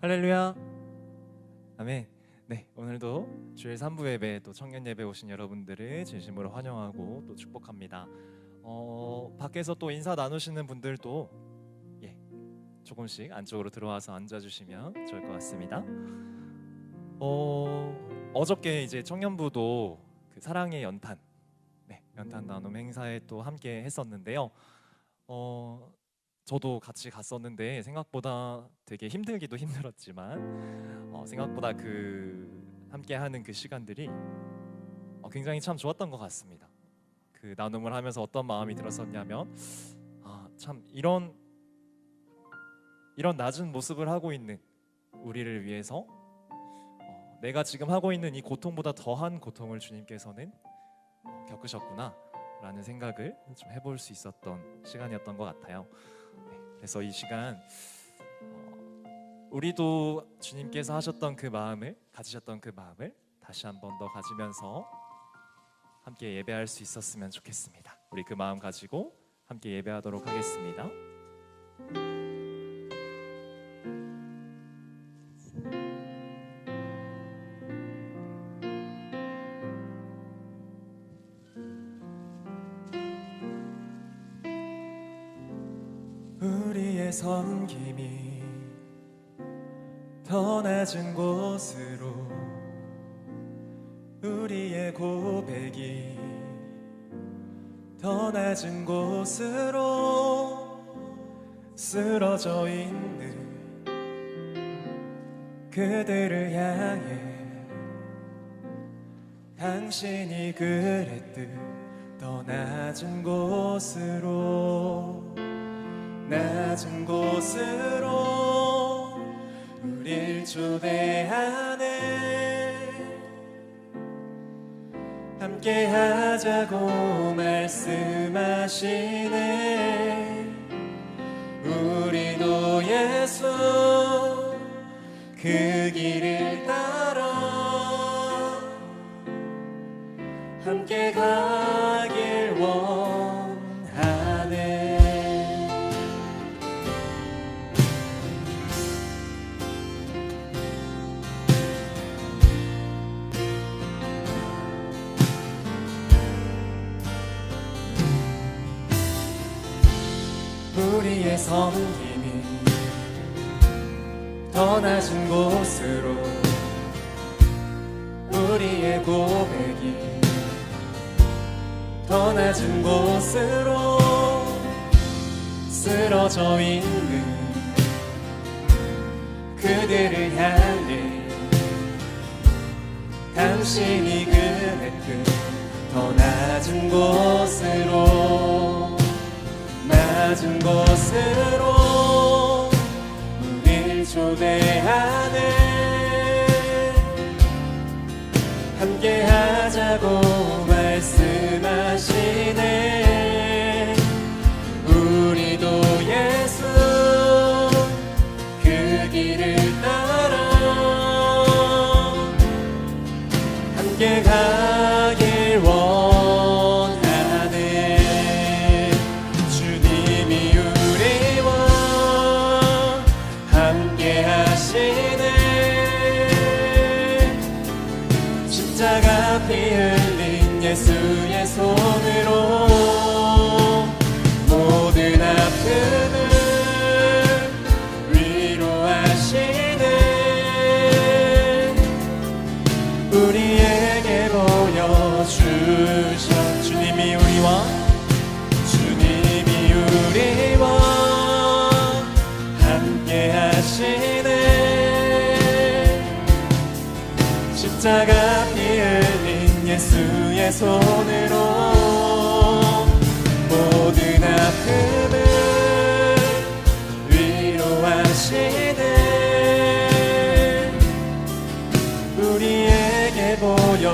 할렐루야. 아멘. 네, 오늘도 주일 3부 예배 또 청년 예배 오신 여러분들을 진심으로 환영하고 또 축복합니다. 밖에서 또 인사 나누시는 분들도 조금씩 안쪽으로 들어와서 앉아주시면 좋을 것 같습니다. 어저께 이제 청년부도 그 사랑의 연탄, 연탄 나눔 행사에 또 함께 했었는데요. 저도 같이 갔었는데 생각보다 되게 힘들기도 힘들었지만 생각보다 그 함께하는 그 시간들이 굉장히 참 좋았던 것 같습니다. 그 나눔을 하면서 어떤 마음이 들었었냐면 참 이런 낮은 모습을 하고 있는 우리를 위해서 내가 지금 하고 있는 이 고통보다 더한 고통을 주님께서는 겪으셨구나 라는 생각을 좀 해볼 수 있었던 시간이었던 것 같아요. 그래서 이 시간 우리도 주님께서 하셨던 그 마음을, 가지셨던 그 마음을 다시 한 번 더 가지면서 함께 예배할 수 있었으면 좋겠습니다. 우리 그 마음 가지고 함께 예배하도록 하겠습니다. 우리의 섬김이 더 낮은 곳으로, 우리의 고백이 더 낮은 곳으로 쓰러져 있는 그들을 향해 당신이 그랬듯 더 낮은 곳으로, 낮은 곳으로 우릴 초대하네. 함께 하자고 말씀하시네. 우리도 예수 그 길을 따라 함께 가길 원하네. 우리의 섬김이 더 낮은 곳으로, 우리의 고백이 더 낮은 곳으로 쓰러져 있는 그들을 향해 당신이 그랬듯 더 낮은 곳으로, 낮은 곳으로 우릴 초대하네. 함께 하자고 말씀하시네. 우리도 예수 그 길을 따라 함께 가길 원하네. 주님이 우리와 함께 하시네. 십자가 피 흘린 예수의 손으로 모든 아픔을 위로하시네. 우리에게 보여주셔. 주님이 우리와 함께 하시네. 십자가 피 흘린 예수의 손으로 모든 아픔을 위로하시네. 우리에게 보여.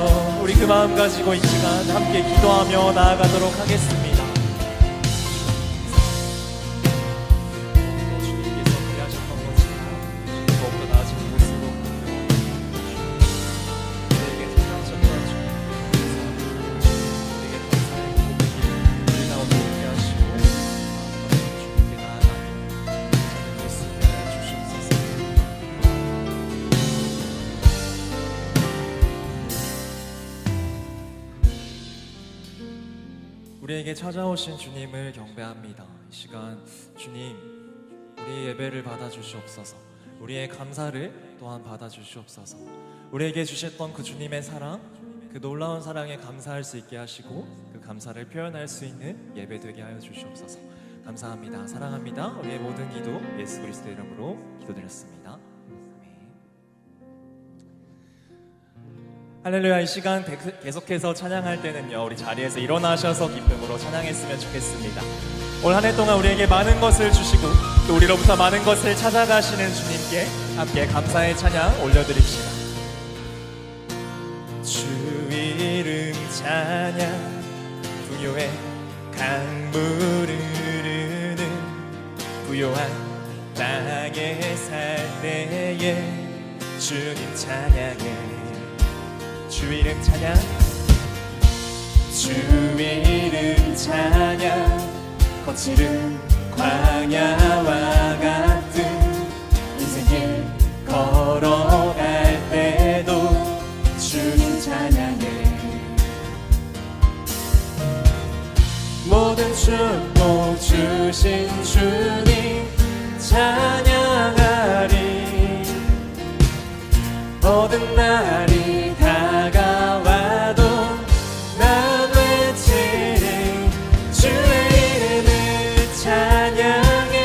우리 그 마음 가지고 이 시간 함께 기도하며 나아가도록 하겠습니다. 주님께서 그리하셨던 것처럼 더욱더 나아진 곳으로 우리에게 성장하셨던 우리에게 감사의 고백이 우리 가운데 있게 하시고 주님께 나아가며 예수님을 주시옵소서. 우리에게 찾아오신 주님을 경배합니다. 이 시간 주님, 우리 예배를 받아주시옵소서. 우리의 감사를 또한 받아주시옵소서. 우리에게 주셨던 그 주님의 사랑, 그 놀라운 사랑에 감사할 수 있게 하시고 그 감사를 표현할 수 있는 예배 되게 하여 주시옵소서. 감사합니다. 사랑합니다. 우리의 모든 기도 예수 그리스도의 이름으로 기도드렸습니다. 할렐루야. 이 시간 계속해서 찬양할 때는요, 우리 자리에서 일어나셔서 기쁨으로 찬양했으면 좋겠습니다. 올 한 해 동안 우리에게 많은 것을 주시고 또 우리로부터 많은 것을 찾아가시는 주님께 함께 감사의 찬양 올려드립시다. 주 이름 찬양, 부요의 강물을 흐르는 부요한 땅에 살 때에 주님 찬양해. 주 이름 찬양, 주 이름 찬양, 거칠은 광야와 같은 인생길 걸어갈 때도 주님 찬양해. 모든 축복 주신 주님 찬양하리. 모든 날이 다가와도 난 외치리. 주의 이름을 찬양해.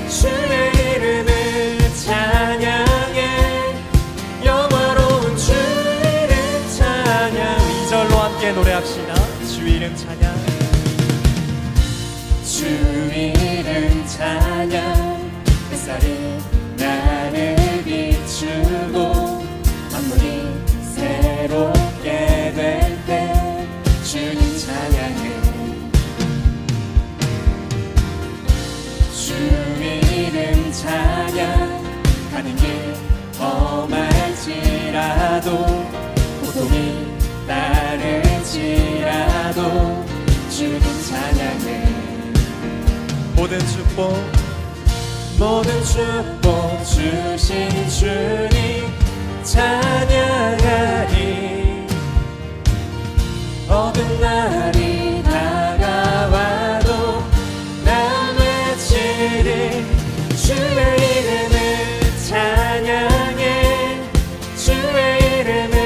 주의 이름을 찬양해. 영화로운 주 이름 찬양. 2절로 함께 노래합시다. 주 이름 찬양, 주 이름 찬양. 햇살이 나를 비추고 만물이 새롭게 될 때 주님 찬양해. 주 이름 찬양. 가는 길 험할지라도 고통이 따를지라도 주님 찬양해. 모든 축복 주신 주님 찬양하리. 어두운 날이 다가와도 난 외치리. 주의 이름을 찬양해. 주의 이름을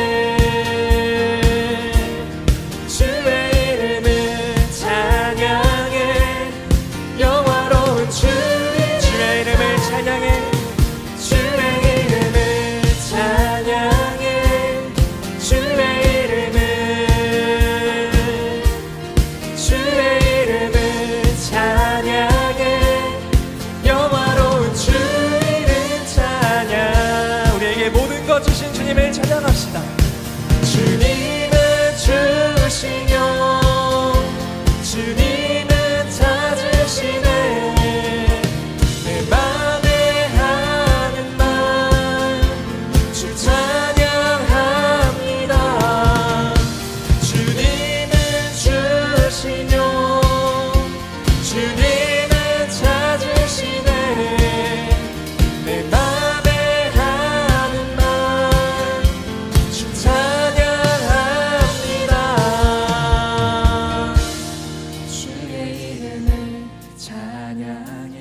찬양해. 영화로운 주의 이름을 찬양해. 주의 이름을 찬양해. 주의 이름을 찬양해. 영화로운 주 이름 찬양. 우리에게 모든 것 주신 주님을 찬양합시다. 주님은 주시며 주님은 찾으시네. 내 맘에 하는 말 주 찬양합니다. 주님은 주시며 주님은 찾으시네. 내 맘에 하는 말 주 찬양합니다. 주의 이름을 찬양해.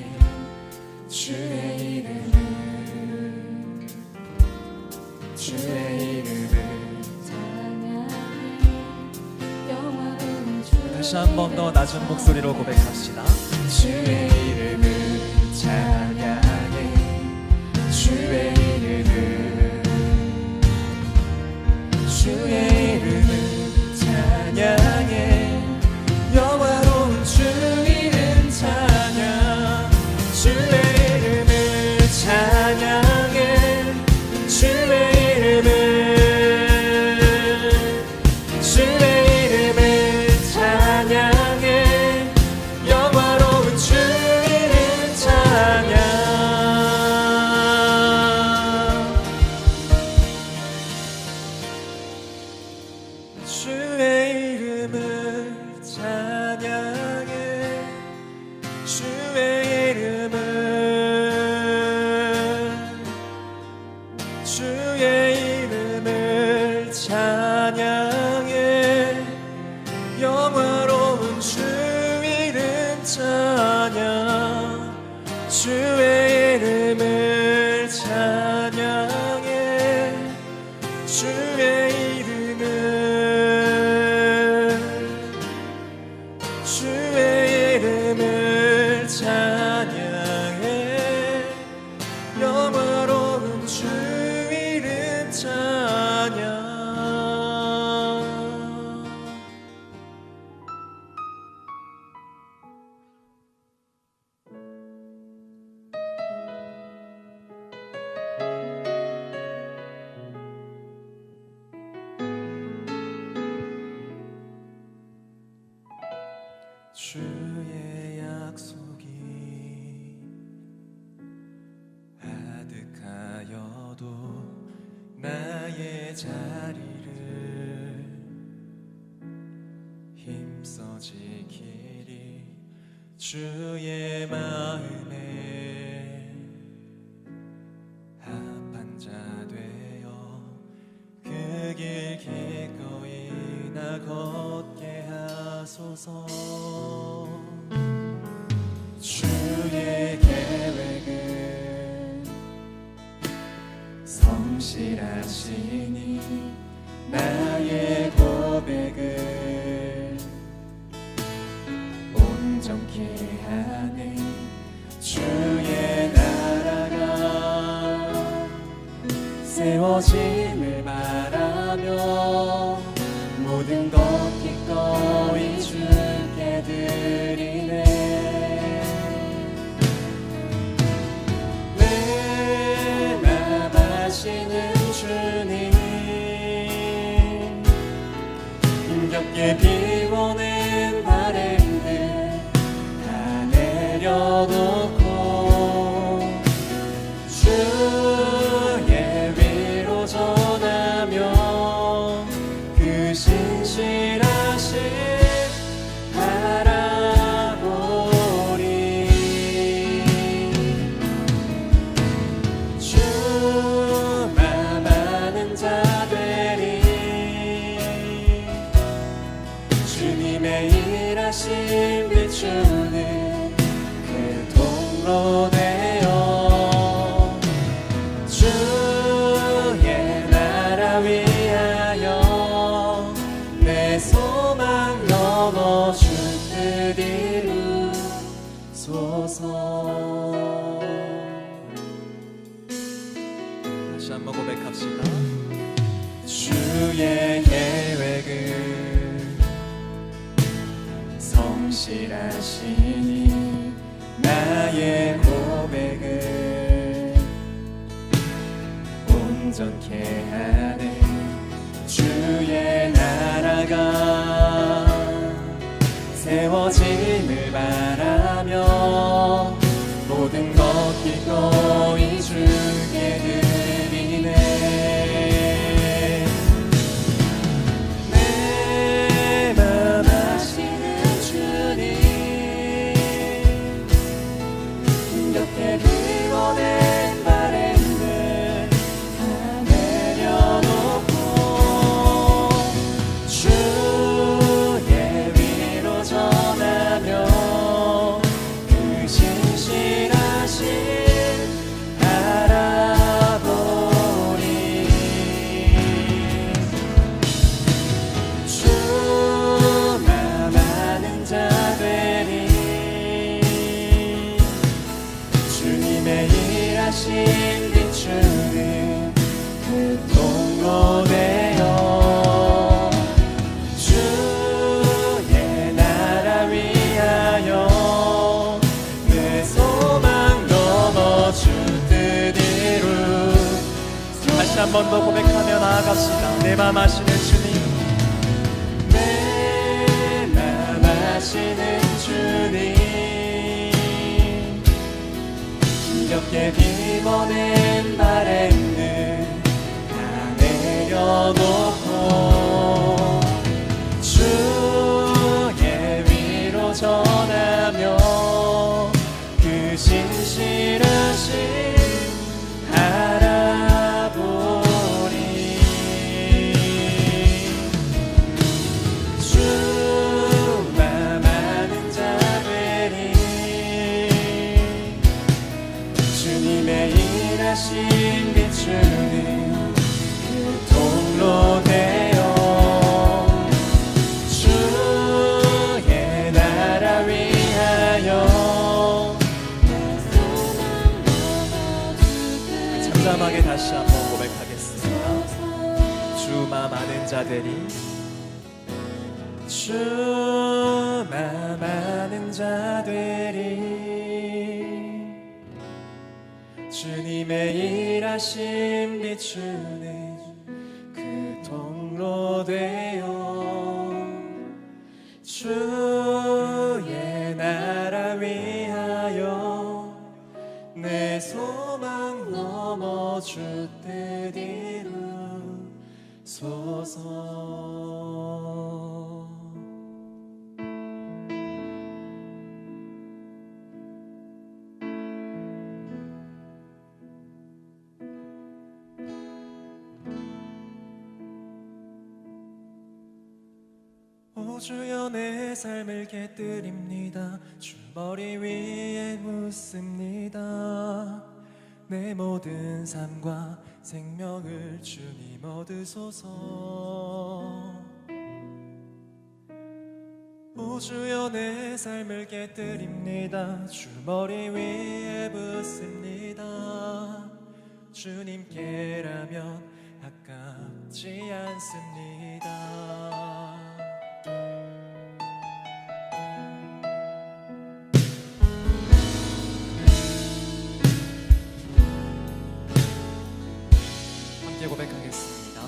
주의 이름을 찬양해. 영화로운 주. 다시 한 번 더 낮은 목소리로 고백합시다. 주의 이름을 찬양해. 주의 이름을 찬양해. 영화로운 주 이름 찬양. 주의 이름을 찬양해. 주의 이름을 찬양해. 영화로운 주 이름 주의 이름을 찬양해 영화로운 주 이름 찬양. 주의 약속이 아득하여도 나의 자리를 힘써 지키리. 주의 마음에 합한 자 되어 그 길 기꺼이 나 걷게 하소서. 주의 계획은 성실하시니 나의 고백을 온전케 하네. 주의 나라가 세워짐을 바라며 모든 것 기꺼이 주께 드리네. 내 맘 아시는 주님, 힘겹게 비워낸 바램들 다 내려놓고 주의 위로 전하며 그 신실하신 바라보리. 주만 아는 자 되리. 주님의 일하심 비추는 그 통로 되어 주의 나라 위하여 내 소망 넘어 주 뜻 이루소서. 다시 한번 고백합시다. 주의 계획은 성실하시니 나의 고백을 온전케 하네. 주의 나라가 세워짐을 바라며 모든 것 기꺼이 주께 드리네. 내 맘 아시는 주님, 힘겹게 비워낸 바램들 다 내려놓고 주의 위로 전하며 그 신실하신 바라보리. 주만 아는 자 되리. 주님의 일하심 비추는 그 통로 되어 주의 나라 위하여 내 소망 넘어 주 뜻 이루. 다시 한 번 더 고백하며 나아갑시다. 내 맘 아시는 주님, 내 맘 아시는 주님, 힘겹게 비워낸 바램들 다 내려놓고 주의 위로 전하며 그 신실하신 바라보리. 주만 아는 자 되리. 주님의 일하심 비추는 그 통로 되 마지막에 다시 한번 고백하겠습니다. 주만 많은 자들이 주만 많은 자들이 주님의 일하심 비추는 그 통로 되어 주의 나라 위하여 내 소망 넘어 주 뜻 이루소서. 오 주여 내 삶을 깃드립니다. 주 머리 위에 묻습니다. 내 모든 삶과 생명을 주님 얻으소서. 오 주여 내 삶을 깃드립니다. 주 머리 위에 붓습니다. 주님께라면 아깝지 않습니다. 함께 고백하겠습니다.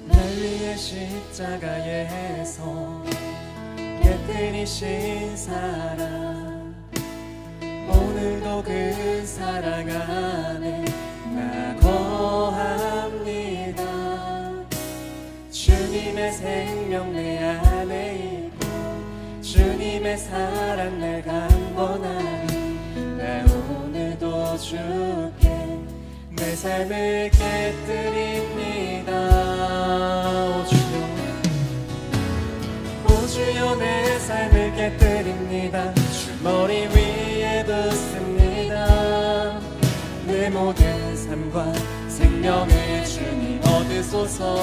날 위해 십자가에서 깨뜨리신 사랑, 오늘도 그 사랑 안에 나 거합니다. 주님의 생명 내 안에 있고 주님의 사랑 날 강권하니 나 오늘도 주께 내 삶을 깨뜨립니다. 오 주여 내 삶을 깨뜨립니다. 주 머리 위에 붓습니다. 내 모든 삶과 생명을 주님 얻으소서.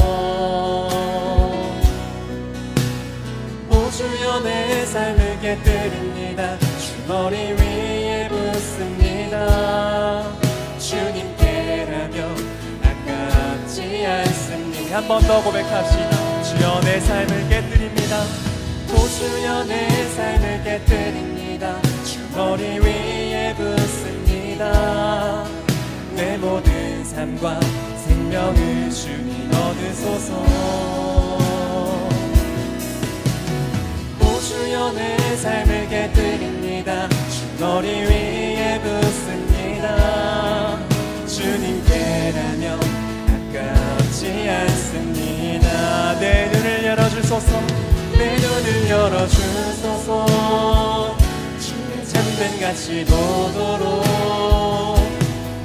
오 주여 내 삶을 깨뜨립니다. 주 머리 위에 붓습니다. 주님께라면 아깝지 않습니다. 한 번 더 고백합시다. 주여 내 삶을 깨뜨립니다. 오 주여 내 삶을 깨뜨립니다. 주 머리 위에 붓습니다. 내 모든 삶과 생명을 주님 얻으소서. 오 주여 내 삶을 깨뜨립니다. 주 머리 위에 붓습니다. 주님께라면 아깝지 않습니다. 내 눈을 열어주소서. 내 눈을 열어주소서. 주의 잠든 같이 보도록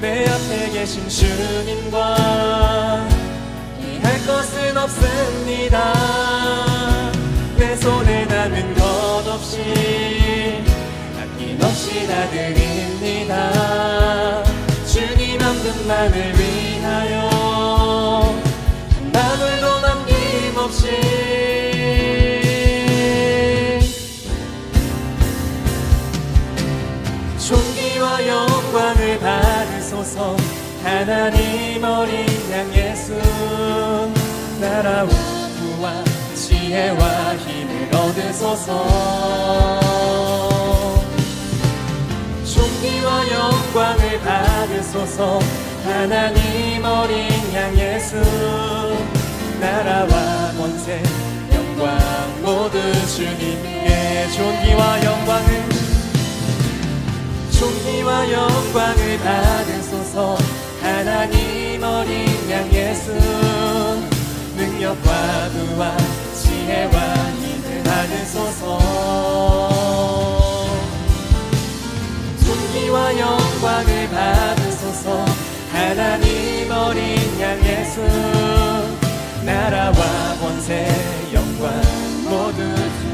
내 옆에 계신 주님과 이할 것은 없습니다. 내 손에 남은 것 없이 아낌없이 다 드립니다. 주님 한 분만을 위하여 한 방울도 남김없이 존귀와 영광을 받으소서. 하나님 어린 양 예수 나라와 부와 지혜와 힘을 얻으소서. 존귀와 영광을 받으소서. 하나님 어린 양 예수 나라와 권세 영광 모두 주님께. 존귀와 영광을 받으소서. 하나님 어린 양 예수 능력과 부와 지혜와 힘을 받으소서. 존귀와 영광을 받으소서. 하나님 어린 양 예수 나라와 권세 영광 모두.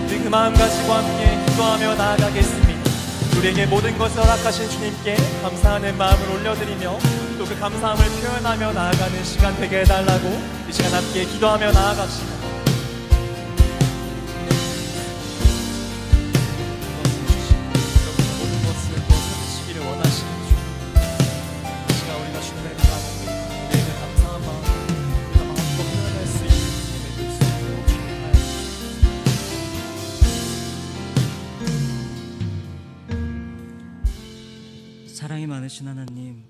우리 그 마음 가지고 함께 기도하며 나아가겠습니다. 우리에게 모든 것을 허락하신 주님께 감사하는 마음을 올려드리며 또 그 감사함을 표현하며 나아가는 시간 되게 해달라고 이 시간 함께 기도하며 나아갑시다. 모든 것을 벗어주시기를 원하시는 주, 이 시간 우리가 사랑이 많으신 하나님,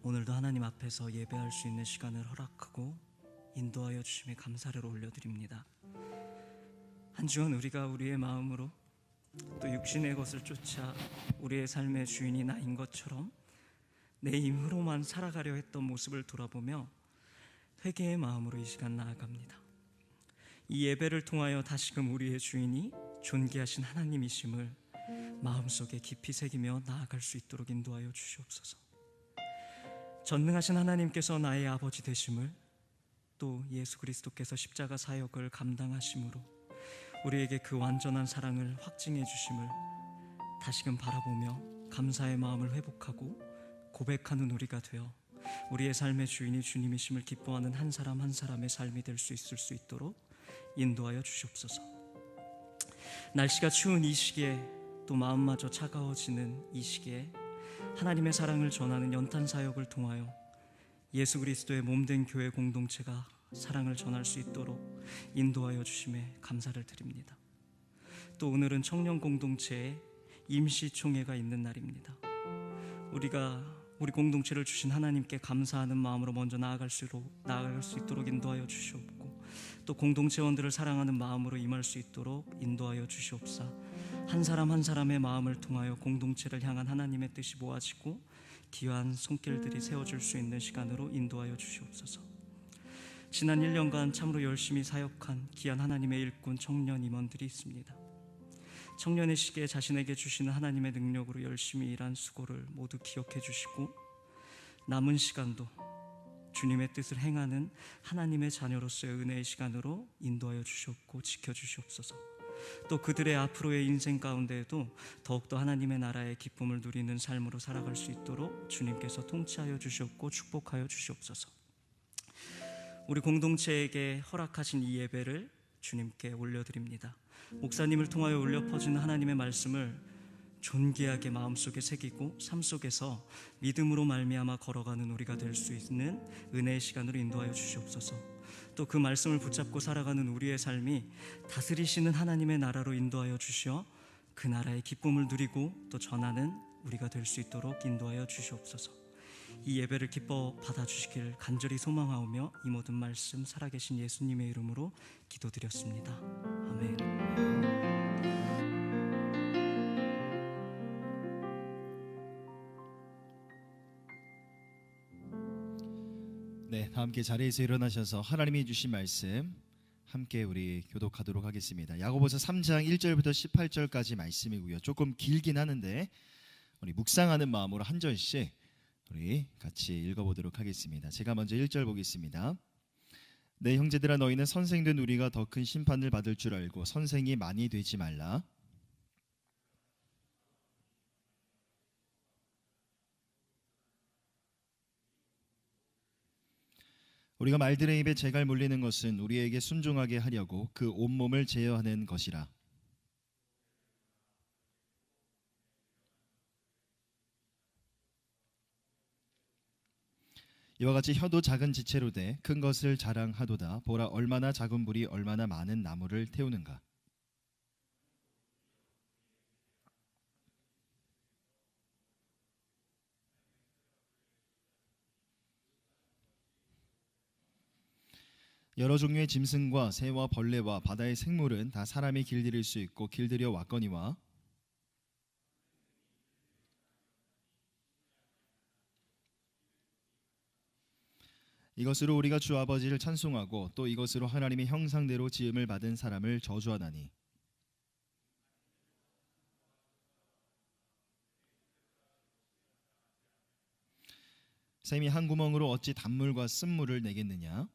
오늘도 하나님 앞에서 예배할 수 있는 시간을 허락하고 인도하여 주심에 감사를 올려드립니다. 한 주간 우리가 우리의 마음으로 또 육신의 것을 쫓아 우리의 삶의 주인이 나인 것처럼 내 힘으로만 살아가려 했던 모습을 돌아보며 회개의 마음으로 이 시간 나아갑니다. 이 예배를 통하여 다시금 우리의 주인이 존귀하신 하나님이심을 마음속에 깊이 새기며 나아갈 수 있도록 인도하여 주시옵소서. 전능하신 하나님께서 나의 아버지 되심을, 또 예수 그리스도께서 십자가 사역을 감당하심으로 우리에게 그 완전한 사랑을 확증해 주심을 다시금 바라보며 감사의 마음을 회복하고 고백하는 우리가 되어 우리의 삶의 주인이 주님이심을 기뻐하는 한 사람 한 사람의 삶이 될 수 있을 수 있도록 인도하여 주시옵소서. 날씨가 추운 이 시기에, 또 마음마저 차가워지는 이 시기에 하나님의 사랑을 전하는 연탄 사역을 통하여 예수 그리스도의 몸된 교회 공동체가 사랑을 전할 수 있도록 인도하여 주심에 감사를 드립니다. 또 오늘은 청년 공동체의 임시총회가 있는 날입니다. 우리 공동체를 주신 하나님께 감사하는 마음으로 먼저 나아갈 수 있도록 인도하여 주시옵고, 또 공동체원들을 사랑하는 마음으로 임할 수 있도록 인도하여 주시옵사. 한 사람 한 사람의 마음을 통하여 공동체를 향한 하나님의 뜻이 모아지고 귀한 손길들이 세워질 수 있는 시간으로 인도하여 주시옵소서. 지난 1년간 참으로 열심히 사역한 귀한 하나님의 일꾼 청년 임원들이 있습니다. 청년의 시기에 자신에게 주시는 하나님의 능력으로 열심히 일한 수고를 모두 기억해 주시고, 남은 시간도 주님의 뜻을 행하는 하나님의 자녀로서의 은혜의 시간으로 인도하여 주시옵고 지켜주시옵소서. 또 그들의 앞으로의 인생 가운데에도 더욱더 하나님의 나라의 기쁨을 누리는 삶으로 살아갈 수 있도록 주님께서 통치하여 주시옵고 축복하여 주시옵소서. 우리 공동체에게 허락하신 이 예배를 주님께 올려드립니다. 목사님을 통하여 울려 퍼지는 하나님의 말씀을 존귀하게 마음속에 새기고 삶 속에서 믿음으로 말미암아 걸어가는 우리가 될 수 있는 은혜의 시간으로 인도하여 주시옵소서. 또 그 말씀을 붙잡고 살아가는 우리의 삶이 다스리시는 하나님의 나라로 인도하여 주시어 그 나라의 기쁨을 누리고 또 전하는 우리가 될 수 있도록 인도하여 주시옵소서. 이 예배를 기뻐 받아주시길 간절히 소망하오며 이 모든 말씀 살아계신 예수님의 이름으로 기도드렸습니다. 아멘. 네, 다 함께 자리에서 일어나셔서 하나님이 주신 말씀 함께 우리 교독하도록 하겠습니다. 야고보서 3장 1절부터 18절까지 말씀이고요. 조금 길긴 하는데 우리 묵상하는 마음으로 한 절씩 우리 같이 읽어보도록 하겠습니다. 제가 먼저 1절 보겠습니다. 내 형제들아, 너희는 선생된 우리가 더 큰 심판을 받을 줄 알고 선생이 많이 되지 말라. 우리가 말들의 입에 재갈 물리는 것은 우리에게 순종하게 하려고 그 온몸을 제어하는 것이라. 이와 같이 혀도 작은 지체로 돼 큰 것을 자랑하도다. 보라, 얼마나 작은 불이 얼마나 많은 나무를 태우는가. 여러 종류의 짐승과 새와 벌레와 바다의 생물은 다 사람이 길들일 수 있고 길들여 왔거니와 이것으로 우리가 주 아버지를 찬송하고 또 이것으로 하나님의 형상대로 지음을 받은 사람을 저주하나니 샘이 한 구멍으로 어찌 단물과 쓴물을 내겠느냐.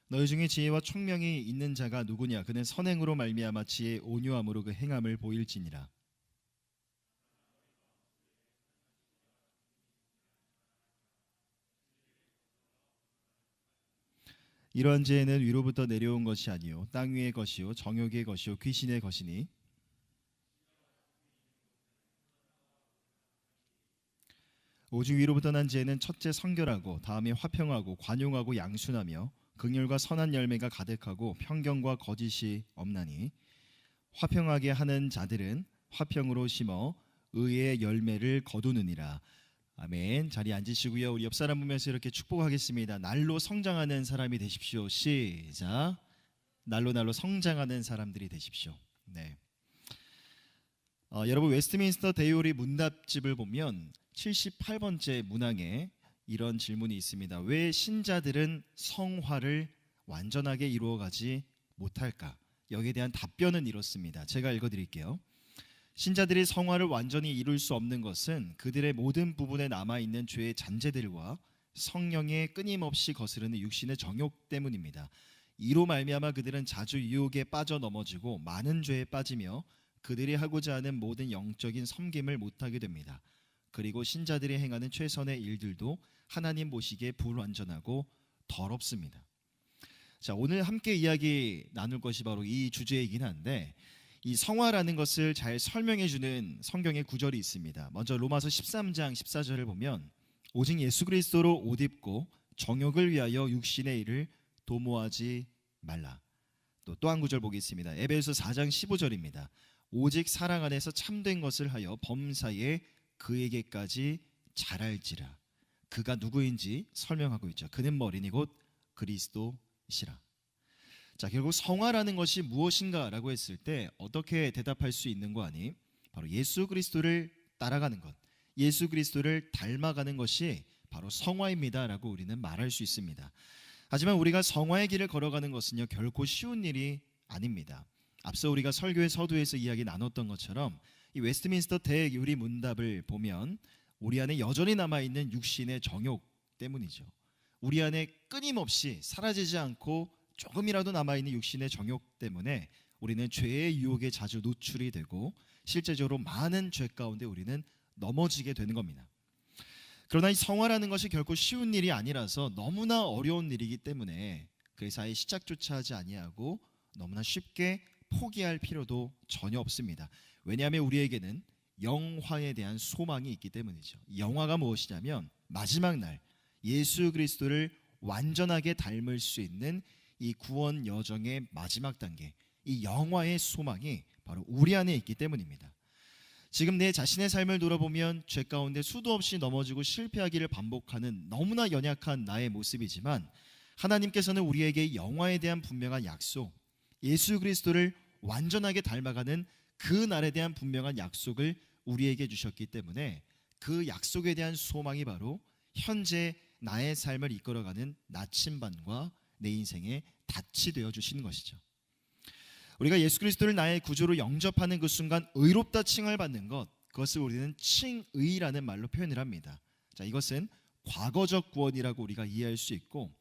너희 중에 지혜와 총명이 있는 자가 누구냐. 그는 선행으로 말미암아 지혜 온유함으로 그 행함을 보일지니라. 이러한 지혜는 위로부터 내려온 것이 아니요 땅 위의 것이요 정욕의 것이요 귀신의 것이니 오직 위로부터 난 지혜는 첫째 성결하고 다음에 화평하고 관용하고 양순하며 긍휼과 선한 열매가 가득하고 편견과 거짓이 없나니 화평하게 하는 자들은 화평으로 심어 의의 열매를 거두느니라. 아멘. 자리에 앉으시고요. 우리 옆 사람 보면서 이렇게 축복하겠습니다. 날로 성장하는 사람이 되십시오. 시작. 날로 성장하는 사람들이 되십시오. 네. 여러분 웨스트민스터 데이오리 문답집을 보면 78번째 문항에 이런 질문이 있습니다. 왜 신자들은 성화를 완전하게 이루어가지 못할까? 여기에 대한 답변은 이렇습니다. 제가 읽어드릴게요. 신자들이 성화를 완전히 이룰 수 없는 것은 그들의 모든 부분에 남아있는 죄의 잔재들과 성령의 끊임없이 거스르는 육신의 정욕 때문입니다. 이로 말미암아 그들은 자주 유혹에 빠져 넘어지고 많은 죄에 빠지며 그들이 하고자 하는 모든 영적인 섬김을 못하게 됩니다. 그리고 신자들이 행하는 최선의 일들도 하나님 보시기에 불완전하고 더럽습니다. 자, 오늘 함께 이야기 나눌 것이 바로 이 주제이긴 한데, 이 성화라는 것을 잘 설명해 주는 성경의 구절이 있습니다. 먼저 로마서 13장 14절을 보면 오직 예수 그리스도로 옷 입고 정욕을 위하여 육신의 일을 도모하지 말라. 또 한 구절 보겠습니다. 에베소 4장 15절입니다. 오직 사랑 안에서 참된 것을 하여 범사에 그에게까지 잘할지라. 그가 누구인지 설명하고 있죠. 그는 머리니 곧 그리스도시라. 자, 결국 성화라는 것이 무엇인가라고 했을 때 어떻게 대답할 수 있는 거 아니? 바로 예수 그리스도를 따라가는 것, 예수 그리스도를 닮아가는 것이 바로 성화입니다라고 우리는 말할 수 있습니다. 하지만 우리가 성화의 길을 걸어가는 것은요, 결코 쉬운 일이 아닙니다. 앞서 우리가 설교의 서두에서 이야기 나눴던 것처럼 이 웨스트민스터 대유리 문답을 보면 우리 안에 여전히 남아있는 육신의 정욕 때문이죠. 우리 안에 끊임없이 사라지지 않고 조금이라도 남아있는 육신의 정욕 때문에 우리는 죄의 유혹에 자주 노출이 되고 실제적으로 많은 죄 가운데 우리는 넘어지게 되는 겁니다. 그러나 이 성화라는 것이 결코 쉬운 일이 아니라서 너무나 어려운 일이기 때문에 그래서 아예 시작조차 하지 아니하고 너무나 쉽게 포기할 필요도 전혀 없습니다. 왜냐하면 우리에게는 영화에 대한 소망이 있기 때문이죠. 영화가 무엇이냐면 마지막 날 예수 그리스도를 완전하게 닮을 수 있는 이 구원 여정의 마지막 단계, 이 영화의 소망이 바로 우리 안에 있기 때문입니다. 지금 내 자신의 삶을 돌아보면 죄 가운데 수도 없이 넘어지고 실패하기를 반복하는 너무나 연약한 나의 모습이지만 하나님께서는 우리에게 영화에 대한 분명한 약속, 예수 그리스도를 완전하게 닮아가는 그 날에 대한 분명한 약속을 우리에게 주셨기 때문에 그 약속에 대한 소망이 바로 현재 나의 삶을 이끌어가는 나침반과 내 인생의 닻이 되어 주시는 것이죠. 우리가 예수 그리스도를 나의 구주로 영접하는 그 순간 의롭다 칭을 받는 것, 그것을 우리는 칭의라는 말로 표현을 합니다. 자, 이것은 과거적 구원이라고 우리가 이해할 수 있고,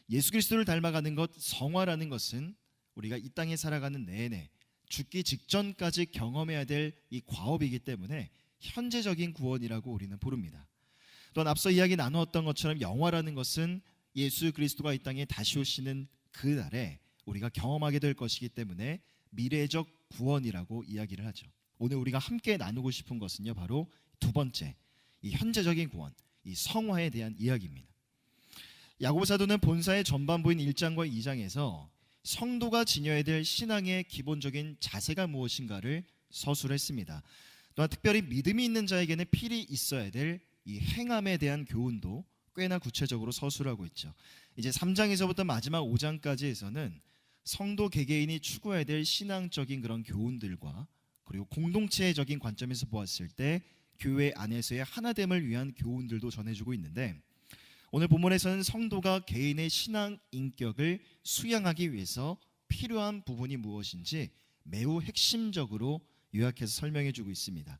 예수 그리스도를 닮아가는 것, 성화라는 것은 우리가 이 땅에 살아가는 내내 죽기 직전까지 경험해야 될 이 과업이기 때문에 현재적인 구원이라고 우리는 부릅니다. 또한 앞서 이야기 나누었던 것처럼 영화라는 것은 예수 그리스도가 이 땅에 다시 오시는 그 날에 우리가 경험하게 될 것이기 때문에 미래적 구원이라고 이야기를 하죠. 오늘 우리가 함께 나누고 싶은 것은요, 바로 두 번째, 이 현재적인 구원, 이 성화에 대한 이야기입니다. 야고보 사도는 본사의 전반부인 1장과 2장에서 성도가 지녀야 될 신앙의 기본적인 자세가 무엇인가를 서술했습니다. 또한 특별히 믿음이 있는 자에게는 필히 있어야 될 이 행함에 대한 교훈도 꽤나 구체적으로 서술하고 있죠. 이제 3장에서부터 마지막 5장까지에서는 성도 개개인이 추구해야 될 신앙적인 그런 교훈들과 그리고 공동체적인 관점에서 보았을 때 교회 안에서의 하나됨을 위한 교훈들도 전해주고 있는데, 오늘 본문에서는 성도가 개인의 신앙 인격을 수양하기 위해서 필요한 부분이 무엇인지 매우 핵심적으로 요약해서 설명해주고 있습니다.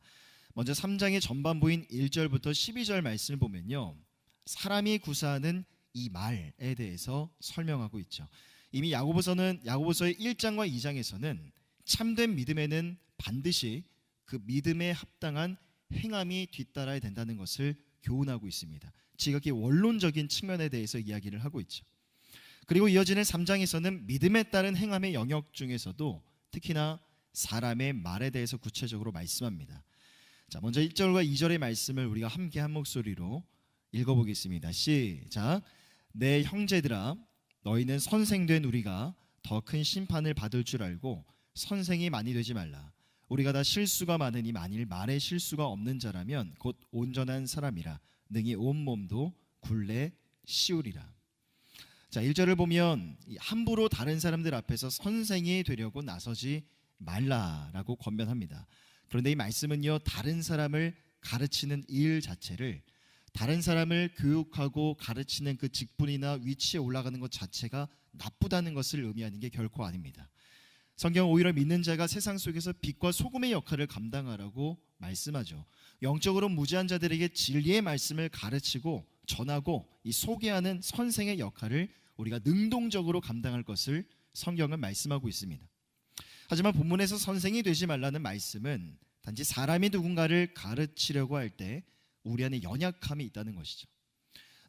먼저 3장의 전반부인 1절부터 12절 말씀을 보면요, 사람이 구사하는 이 말에 대해서 설명하고 있죠. 이미 야고보서의 1장과 2장에서는 참된 믿음에는 반드시 그 믿음에 합당한 행함이 뒤따라야 된다는 것을 교훈하고 있습니다. 지극히 원론적인 측면에 대해서 이야기를 하고 있죠. 그리고 이어지는 3장에서는 믿음에 따른 행함의 영역 중에서도 특히나 사람의 말에 대해서 구체적으로 말씀합니다. 자, 먼저 1절과 2절의 말씀을 우리가 함께 한 목소리로 읽어보겠습니다. 시작. 내 형제들아, 너희는 선생된 우리가 더 큰 심판을 받을 줄 알고 선생이 많이 되지 말라. 우리가 다 실수가 많으니 만일 말에 실수가 없는 자라면 곧 온전한 사람이라 능히 온 몸도 굴레 씌우리라. 자, 1절을 보면 함부로 다른 사람들 앞에서 선생이 되려고 나서지 말라라고 권면합니다. 그런데 이 말씀은요, 다른 사람을 가르치는 일 자체를, 다른 사람을 교육하고 가르치는 그 직분이나 위치에 올라가는 것 자체가 나쁘다는 것을 의미하는 게 결코 아닙니다. 성경은 오히려 믿는 자가 세상 속에서 빛과 소금의 역할을 감당하라고 말씀하죠. 영적으로 무지한 자들에게 진리의 말씀을 가르치고 전하고 이 소개하는 선생의 역할을 우리가 능동적으로 감당할 것을 성경은 말씀하고 있습니다. 하지만 본문에서 선생이 되지 말라는 말씀은 단지 사람이 누군가를 가르치려고 할 때 우리 안에 연약함이 있다는 것이죠.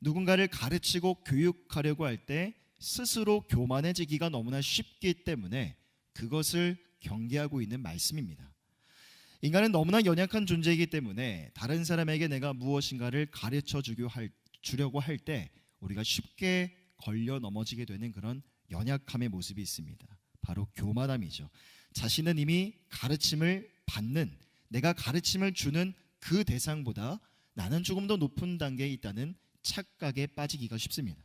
누군가를 가르치고 교육하려고 할 때 스스로 교만해지기가 너무나 쉽기 때문에 그것을 경계하고 있는 말씀입니다. 인간은 너무나 연약한 존재이기 때문에 다른 사람에게 내가 무엇인가를 가르쳐 주려고 할 때 우리가 쉽게 걸려 넘어지게 되는 그런 연약함의 모습이 있습니다. 바로 교만함이죠. 자신은 이미 가르침을 받는, 내가 가르침을 주는 그 대상보다 나는 조금 더 높은 단계에 있다는 착각에 빠지기가 쉽습니다.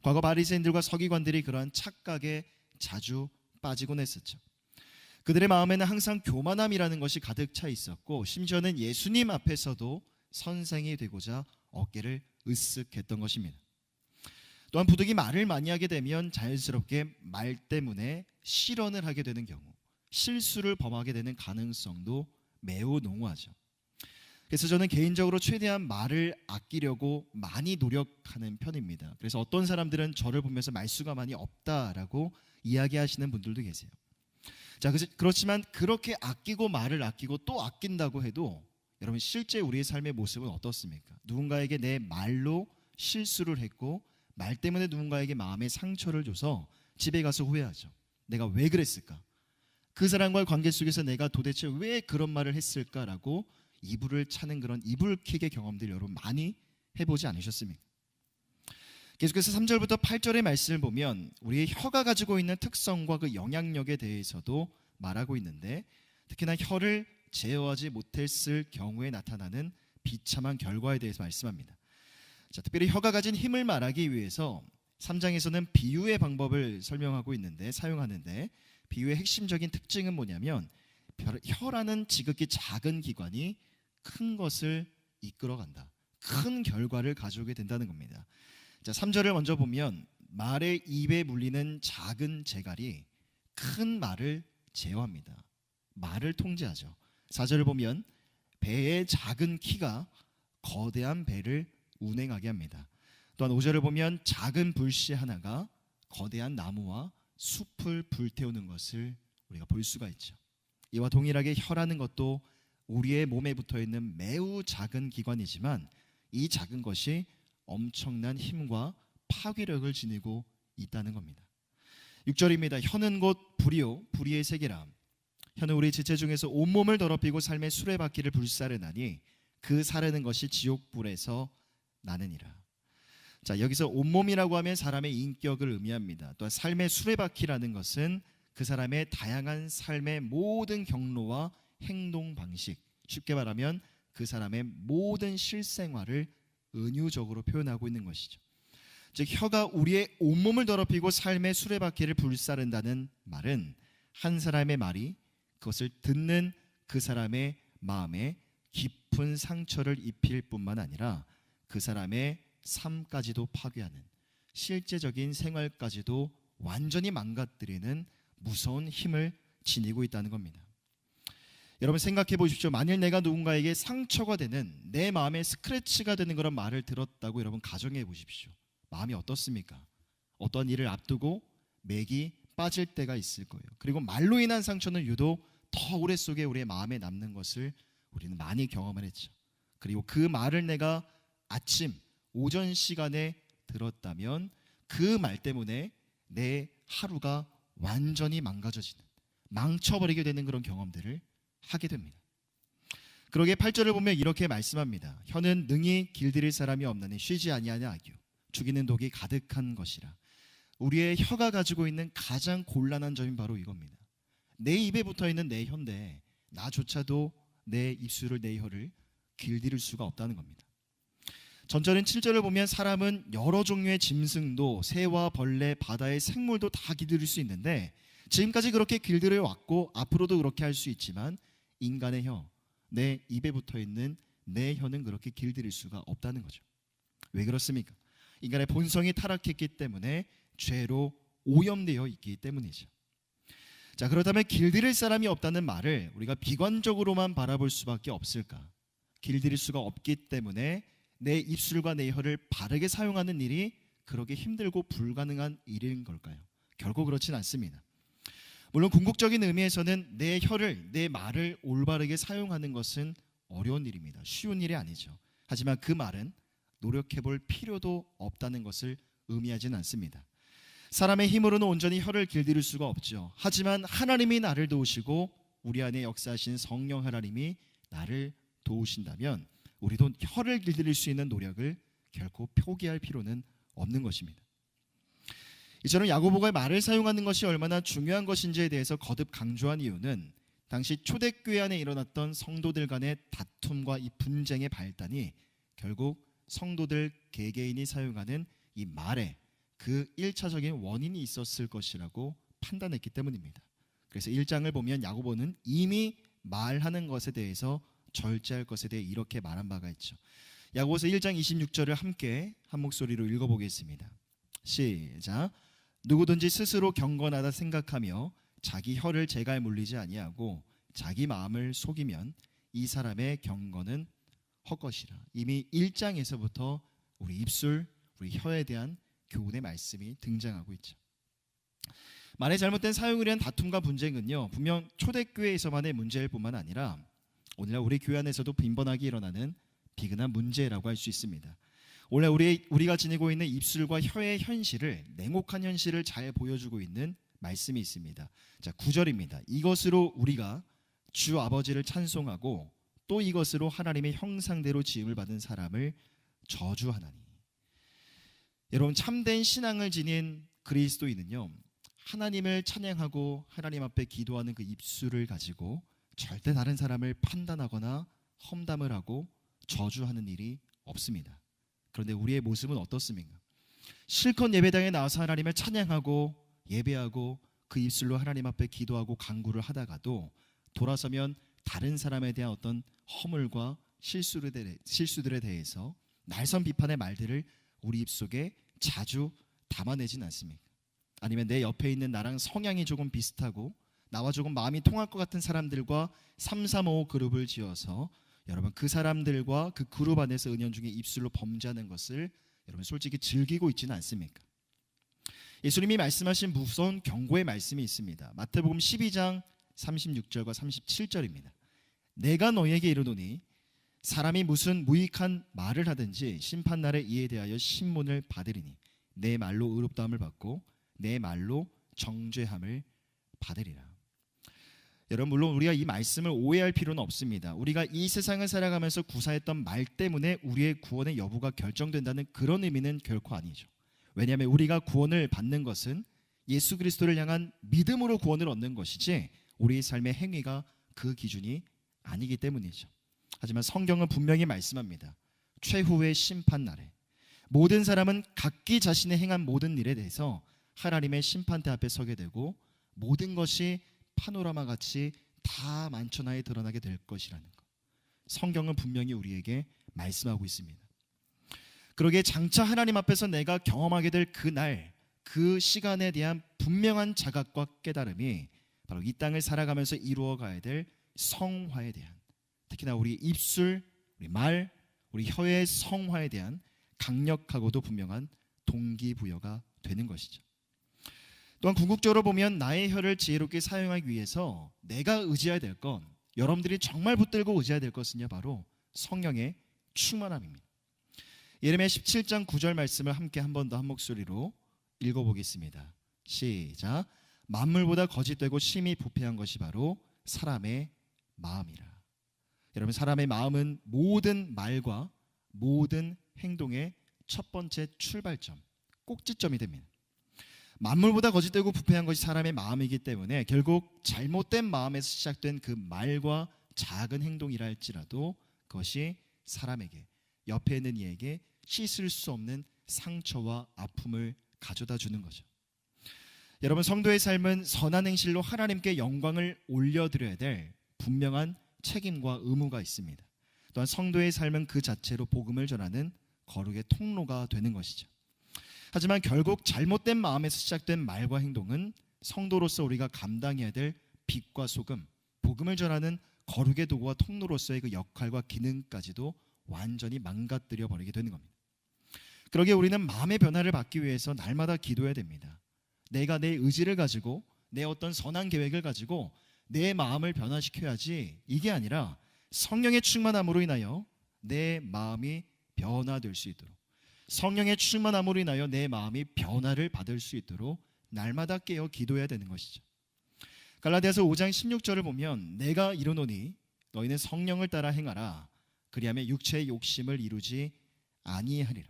과거 바리새인들과 서기관들이 그러한 착각에 자주 빠지곤 했었죠. 그들의 마음에는 항상 교만함이라는 것이 가득 차 있었고, 심지어는 예수님 앞에서도 선생이 되고자 어깨를 으쓱했던 것입니다. 또한 부득이 말을 많이 하게 되면 자연스럽게 말 때문에 실언을 하게 되는 경우, 실수를 범하게 되는 가능성도 매우 농후하죠. 그래서 저는 개인적으로 최대한 말을 아끼려고 많이 노력하는 편입니다. 그래서 어떤 사람들은 저를 보면서 말수가 많이 없다라고 이야기하시는 분들도 계세요. 자, 그렇지만 그렇게 아끼고 말을 아끼고 또 아낀다고 해도 여러분, 실제 우리의 삶의 모습은 어떻습니까? 누군가에게 내 말로 실수를 했고 말 때문에 누군가에게 마음에 상처를 줘서 집에 가서 후회하죠. 내가 왜 그랬을까? 그 사람과의 관계 속에서 내가 도대체 왜 그런 말을 했을까라고 이불을 차는 그런 이불킥의 경험들 여러분 많이 해보지 않으셨습니까? 계속해서 3절부터 8절의 말씀을 보면 우리의 혀가 가지고 있는 특성과 그 영향력에 대해서도 말하고 있는데, 특히나 혀를 제어하지 못했을 경우에 나타나는 비참한 결과에 대해서 말씀합니다. 자, 특별히 혀가 가진 힘을 말하기 위해서 3장에서는 비유의 방법을 설명하고 있는데, 사용하는데, 비유의 핵심적인 특징은 뭐냐면 혀라는 지극히 작은 기관이 큰 것을 이끌어간다, 큰 결과를 가져오게 된다는 겁니다. 자, 3절을 먼저 보면 말의 입에 물리는 작은 재갈이 큰 말을 제어합니다. 말을 통제하죠. 4절을 보면 배의 작은 키가 거대한 배를 운행하게 합니다. 또한 5절을 보면 작은 불씨 하나가 거대한 나무와 숲을 불태우는 것을 우리가 볼 수가 있죠. 이와 동일하게 혀라는 것도 우리의 몸에 붙어있는 매우 작은 기관이지만 이 작은 것이 엄청난 힘과 파괴력을 지니고 있다는 겁니다. 6절입니다. 혀는 곧 불이요 불의의 세계라. 혀는 우리 지체 중에서 온몸을 더럽히고 삶의 수레바퀴를 불사르나니 그 사르는 것이 지옥불에서 나느니라. 자, 여기서 온몸이라고 하면 사람의 인격을 의미합니다. 또 삶의 수레바퀴라는 것은 그 사람의 다양한 삶의 모든 경로와 행동 방식, 쉽게 말하면 그 사람의 모든 실생활을 은유적으로 표현하고 있는 것이죠. 즉 혀가 우리의 온몸을 더럽히고 삶의 수레바퀴를 불사른다는 말은 한 사람의 말이 그것을 듣는 그 사람의 마음에 깊은 상처를 입힐 뿐만 아니라 그 사람의 삶까지도 파괴하는, 실제적인 생활까지도 완전히 망가뜨리는 무서운 힘을 지니고 있다는 겁니다. 여러분 생각해 보십시오. 만일 내가 누군가에게 상처가 되는, 내 마음에 스크래치가 되는 그런 말을 들었다고 여러분 가정해 보십시오. 마음이 어떻습니까? 어떤 일을 앞두고 맥이 빠질 때가 있을 거예요. 그리고 말로 인한 상처는 유독 더 오랫속에 우리의 마음에 남는 것을 우리는 많이 경험을 했죠. 그리고 그 말을 내가 아침, 오전 시간에 들었다면 그 말 때문에 내 하루가 완전히 망가져지는, 망쳐버리게 되는 그런 경험들을 하게 됩니다. 그러기에 8절을 보면 이렇게 말씀합니다. 혀는 능히 길들일 사람이 없나니 쉬지 아니하냐 하기요 죽이는 독이 가득한 것이라. 우리의 혀가 가지고 있는 가장 곤란한 점이 바로 이겁니다. 내 입에 붙어있는 내 혀인데 나조차도 내 입술을, 내 혀를 길들일 수가 없다는 겁니다. 전절인 7절을 보면 사람은 여러 종류의 짐승도 새와 벌레, 바다의 생물도 다 길들일 수 있는데 지금까지 그렇게 길들여 왔고 앞으로도 그렇게 할 수 있지만 인간의 혀, 내 입에 붙어있는 내 혀는 그렇게 길들일 수가 없다는 거죠. 왜 그렇습니까? 인간의 본성이 타락했기 때문에 죄로 오염되어 있기 때문이죠. 자, 그렇다면 길들일 사람이 없다는 말을 우리가 비관적으로만 바라볼 수밖에 없을까? 길들일 수가 없기 때문에 내 입술과 내 혀를 바르게 사용하는 일이 그렇게 힘들고 불가능한 일인 걸까요? 결코 그렇진 않습니다. 물론 궁극적인 의미에서는 내 혀를, 내 말을 올바르게 사용하는 것은 어려운 일입니다. 쉬운 일이 아니죠. 하지만 그 말은 노력해 볼 필요도 없다는 것을 의미하지는 않습니다. 사람의 힘으로는 온전히 혀를 길들일 수가 없죠. 하지만 하나님이 나를 도우시고 우리 안에 역사하신 성령 하나님이 나를 도우신다면 우리도 혀를 길들일 수 있는 노력을 결코 포기할 필요는 없는 것입니다. 이처럼 야고보가 말을 사용하는 것이 얼마나 중요한 것인지에 대해서 거듭 강조한 이유는 당시 초대교회 안에 일어났던 성도들 간의 다툼과 이 분쟁의 발단이 결국 성도들 개개인이 사용하는 이 말에 그 1차적인 원인이 있었을 것이라고 판단했기 때문입니다. 그래서 1장을 보면 야고보는 이미 말하는 것에 대해서 절제할 것에 대해 이렇게 말한 바가 있죠. 야고보서 1장 26절을 함께 한 목소리로 읽어보겠습니다. 시작. 누구든지 스스로 경건하다 생각하며 자기 혀를 제갈 물리지 아니하고 자기 마음을 속이면 이 사람의 경건은 헛것이라. 이미 1장에서부터 우리 입술, 우리 혀에 대한 교훈의 말씀이 등장하고 있죠. 말의 잘못된 사용을 위한 다툼과 분쟁은요, 분명 초대교회에서만의 문제일 뿐만 아니라 오늘날 우리 교회 안에서도 빈번하게 일어나는 비근한 문제라고 할 수 있습니다. 원래 우리가 지니고 있는 입술과 혀의 현실을, 냉혹한 현실을 잘 보여주고 있는 말씀이 있습니다. 자, 9절입니다. 이것으로 우리가 주 아버지를 찬송하고 또 이것으로 하나님의 형상대로 지음을 받은 사람을 저주하나니. 여러분, 참된 신앙을 지닌 그리스도인은요, 하나님을 찬양하고 하나님 앞에 기도하는 그 입술을 가지고 절대 다른 사람을 판단하거나 험담을 하고 저주하는 일이 없습니다. 그런데 우리의 모습은 어떻습니까? 실컷 예배당에 나와서 하나님을 찬양하고 예배하고 그 입술로 하나님 앞에 기도하고 간구를 하다가도 돌아서면 다른 사람에 대한 어떤 허물과 실수들에 대해서 날선 비판의 말들을 우리 입속에 자주 담아내진 않습니까? 아니면 내 옆에 있는 나랑 성향이 조금 비슷하고 나와 조금 마음이 통할 것 같은 사람들과 335 그룹을 지어서 여러분 그 사람들과 그 그룹 안에서 은연중에 입술로 범죄하는 것을 여러분 솔직히 즐기고 있지는 않습니까? 예수님이 말씀하신 무서운 경고의 말씀이 있습니다. 마태복음 12장 36절과 37절입니다. 내가 너희에게 이르노니 사람이 무슨 무익한 말을 하든지 심판날에 이에 대하여 신문을 받으리니 내 말로 의롭다함을 받고 내 말로 정죄함을 받으리라. 여러분, 물론 우리가 이 말씀을 오해할 필요는 없습니다. 우리가 이 세상을 살아가면서 구사했던 말 때문에 우리의 구원의 여부가 결정된다는 그런 의미는 결코 아니죠. 왜냐하면 우리가 구원을 받는 것은 예수 그리스도를 향한 믿음으로 구원을 얻는 것이지 우리의 삶의 행위가 그 기준이 아니기 때문이죠. 하지만 성경은 분명히 말씀합니다. 최후의 심판날에 모든 사람은 각기 자신의 행한 모든 일에 대해서 하나님의 심판대 앞에 서게 되고 모든 것이 파노라마 같이 다 만천하에 드러나게 될 것이라는 것, 성경은 분명히 우리에게 말씀하고 있습니다. 그러기에 장차 하나님 앞에서 내가 경험하게 될 그날, 그 시간에 대한 분명한 자각과 깨달음이 바로 이 땅을 살아가면서 이루어가야 될 성화에 대한, 특히나 우리 입술, 우리 말, 우리 혀의 성화에 대한 강력하고도 분명한 동기부여가 되는 것이죠. 또한 궁극적으로 보면 나의 혀를 지혜롭게 사용하기 위해서 내가 의지해야 될 건, 여러분들이 정말 붙들고 의지해야 될 것은요, 바로 성령의 충만함입니다. 예레미야 17장 9절 말씀을 함께 한 번 더 한 목소리로 읽어보겠습니다. 시작. 만물보다 거짓되고 심히 부패한 것이 바로 사람의 마음이라. 여러분, 사람의 마음은 모든 말과 모든 행동의 첫 번째 출발점, 꼭지점이 됩니다. 만물보다 거짓되고 부패한 것이 사람의 마음이기 때문에 결국 잘못된 마음에서 시작된 그 말과 작은 행동이라 할지라도 그것이 사람에게, 옆에 있는 이에게 씻을 수 없는 상처와 아픔을 가져다 주는 거죠. 여러분, 성도의 삶은 선한 행실로 하나님께 영광을 올려드려야 될 분명한 책임과 의무가 있습니다. 또한 성도의 삶은 그 자체로 복음을 전하는 거룩의 통로가 되는 것이죠. 하지만 결국 잘못된 마음에서 시작된 말과 행동은 성도로서 우리가 감당해야 될 빛과 소금, 복음을 전하는 거룩의 도구와 통로로서의 그 역할과 기능까지도 완전히 망가뜨려 버리게 되는 겁니다. 그러기에 우리는 마음의 변화를 받기 위해서 날마다 기도해야 됩니다. 내가 내 의지를 가지고 내 어떤 선한 계획을 가지고 내 마음을 변화시켜야지, 이게 아니라 성령의 충만함으로 인하여 내 마음이 변화될 수 있도록, 성령의 충만함으로 인하여 내 마음이 변화를 받을 수 있도록 날마다 깨어 기도해야 되는 것이죠. 갈라디아서 5장 16절을 보면 내가 이르노니 너희는 성령을 따라 행하라, 그리하면 육체의 욕심을 이루지 아니하리라.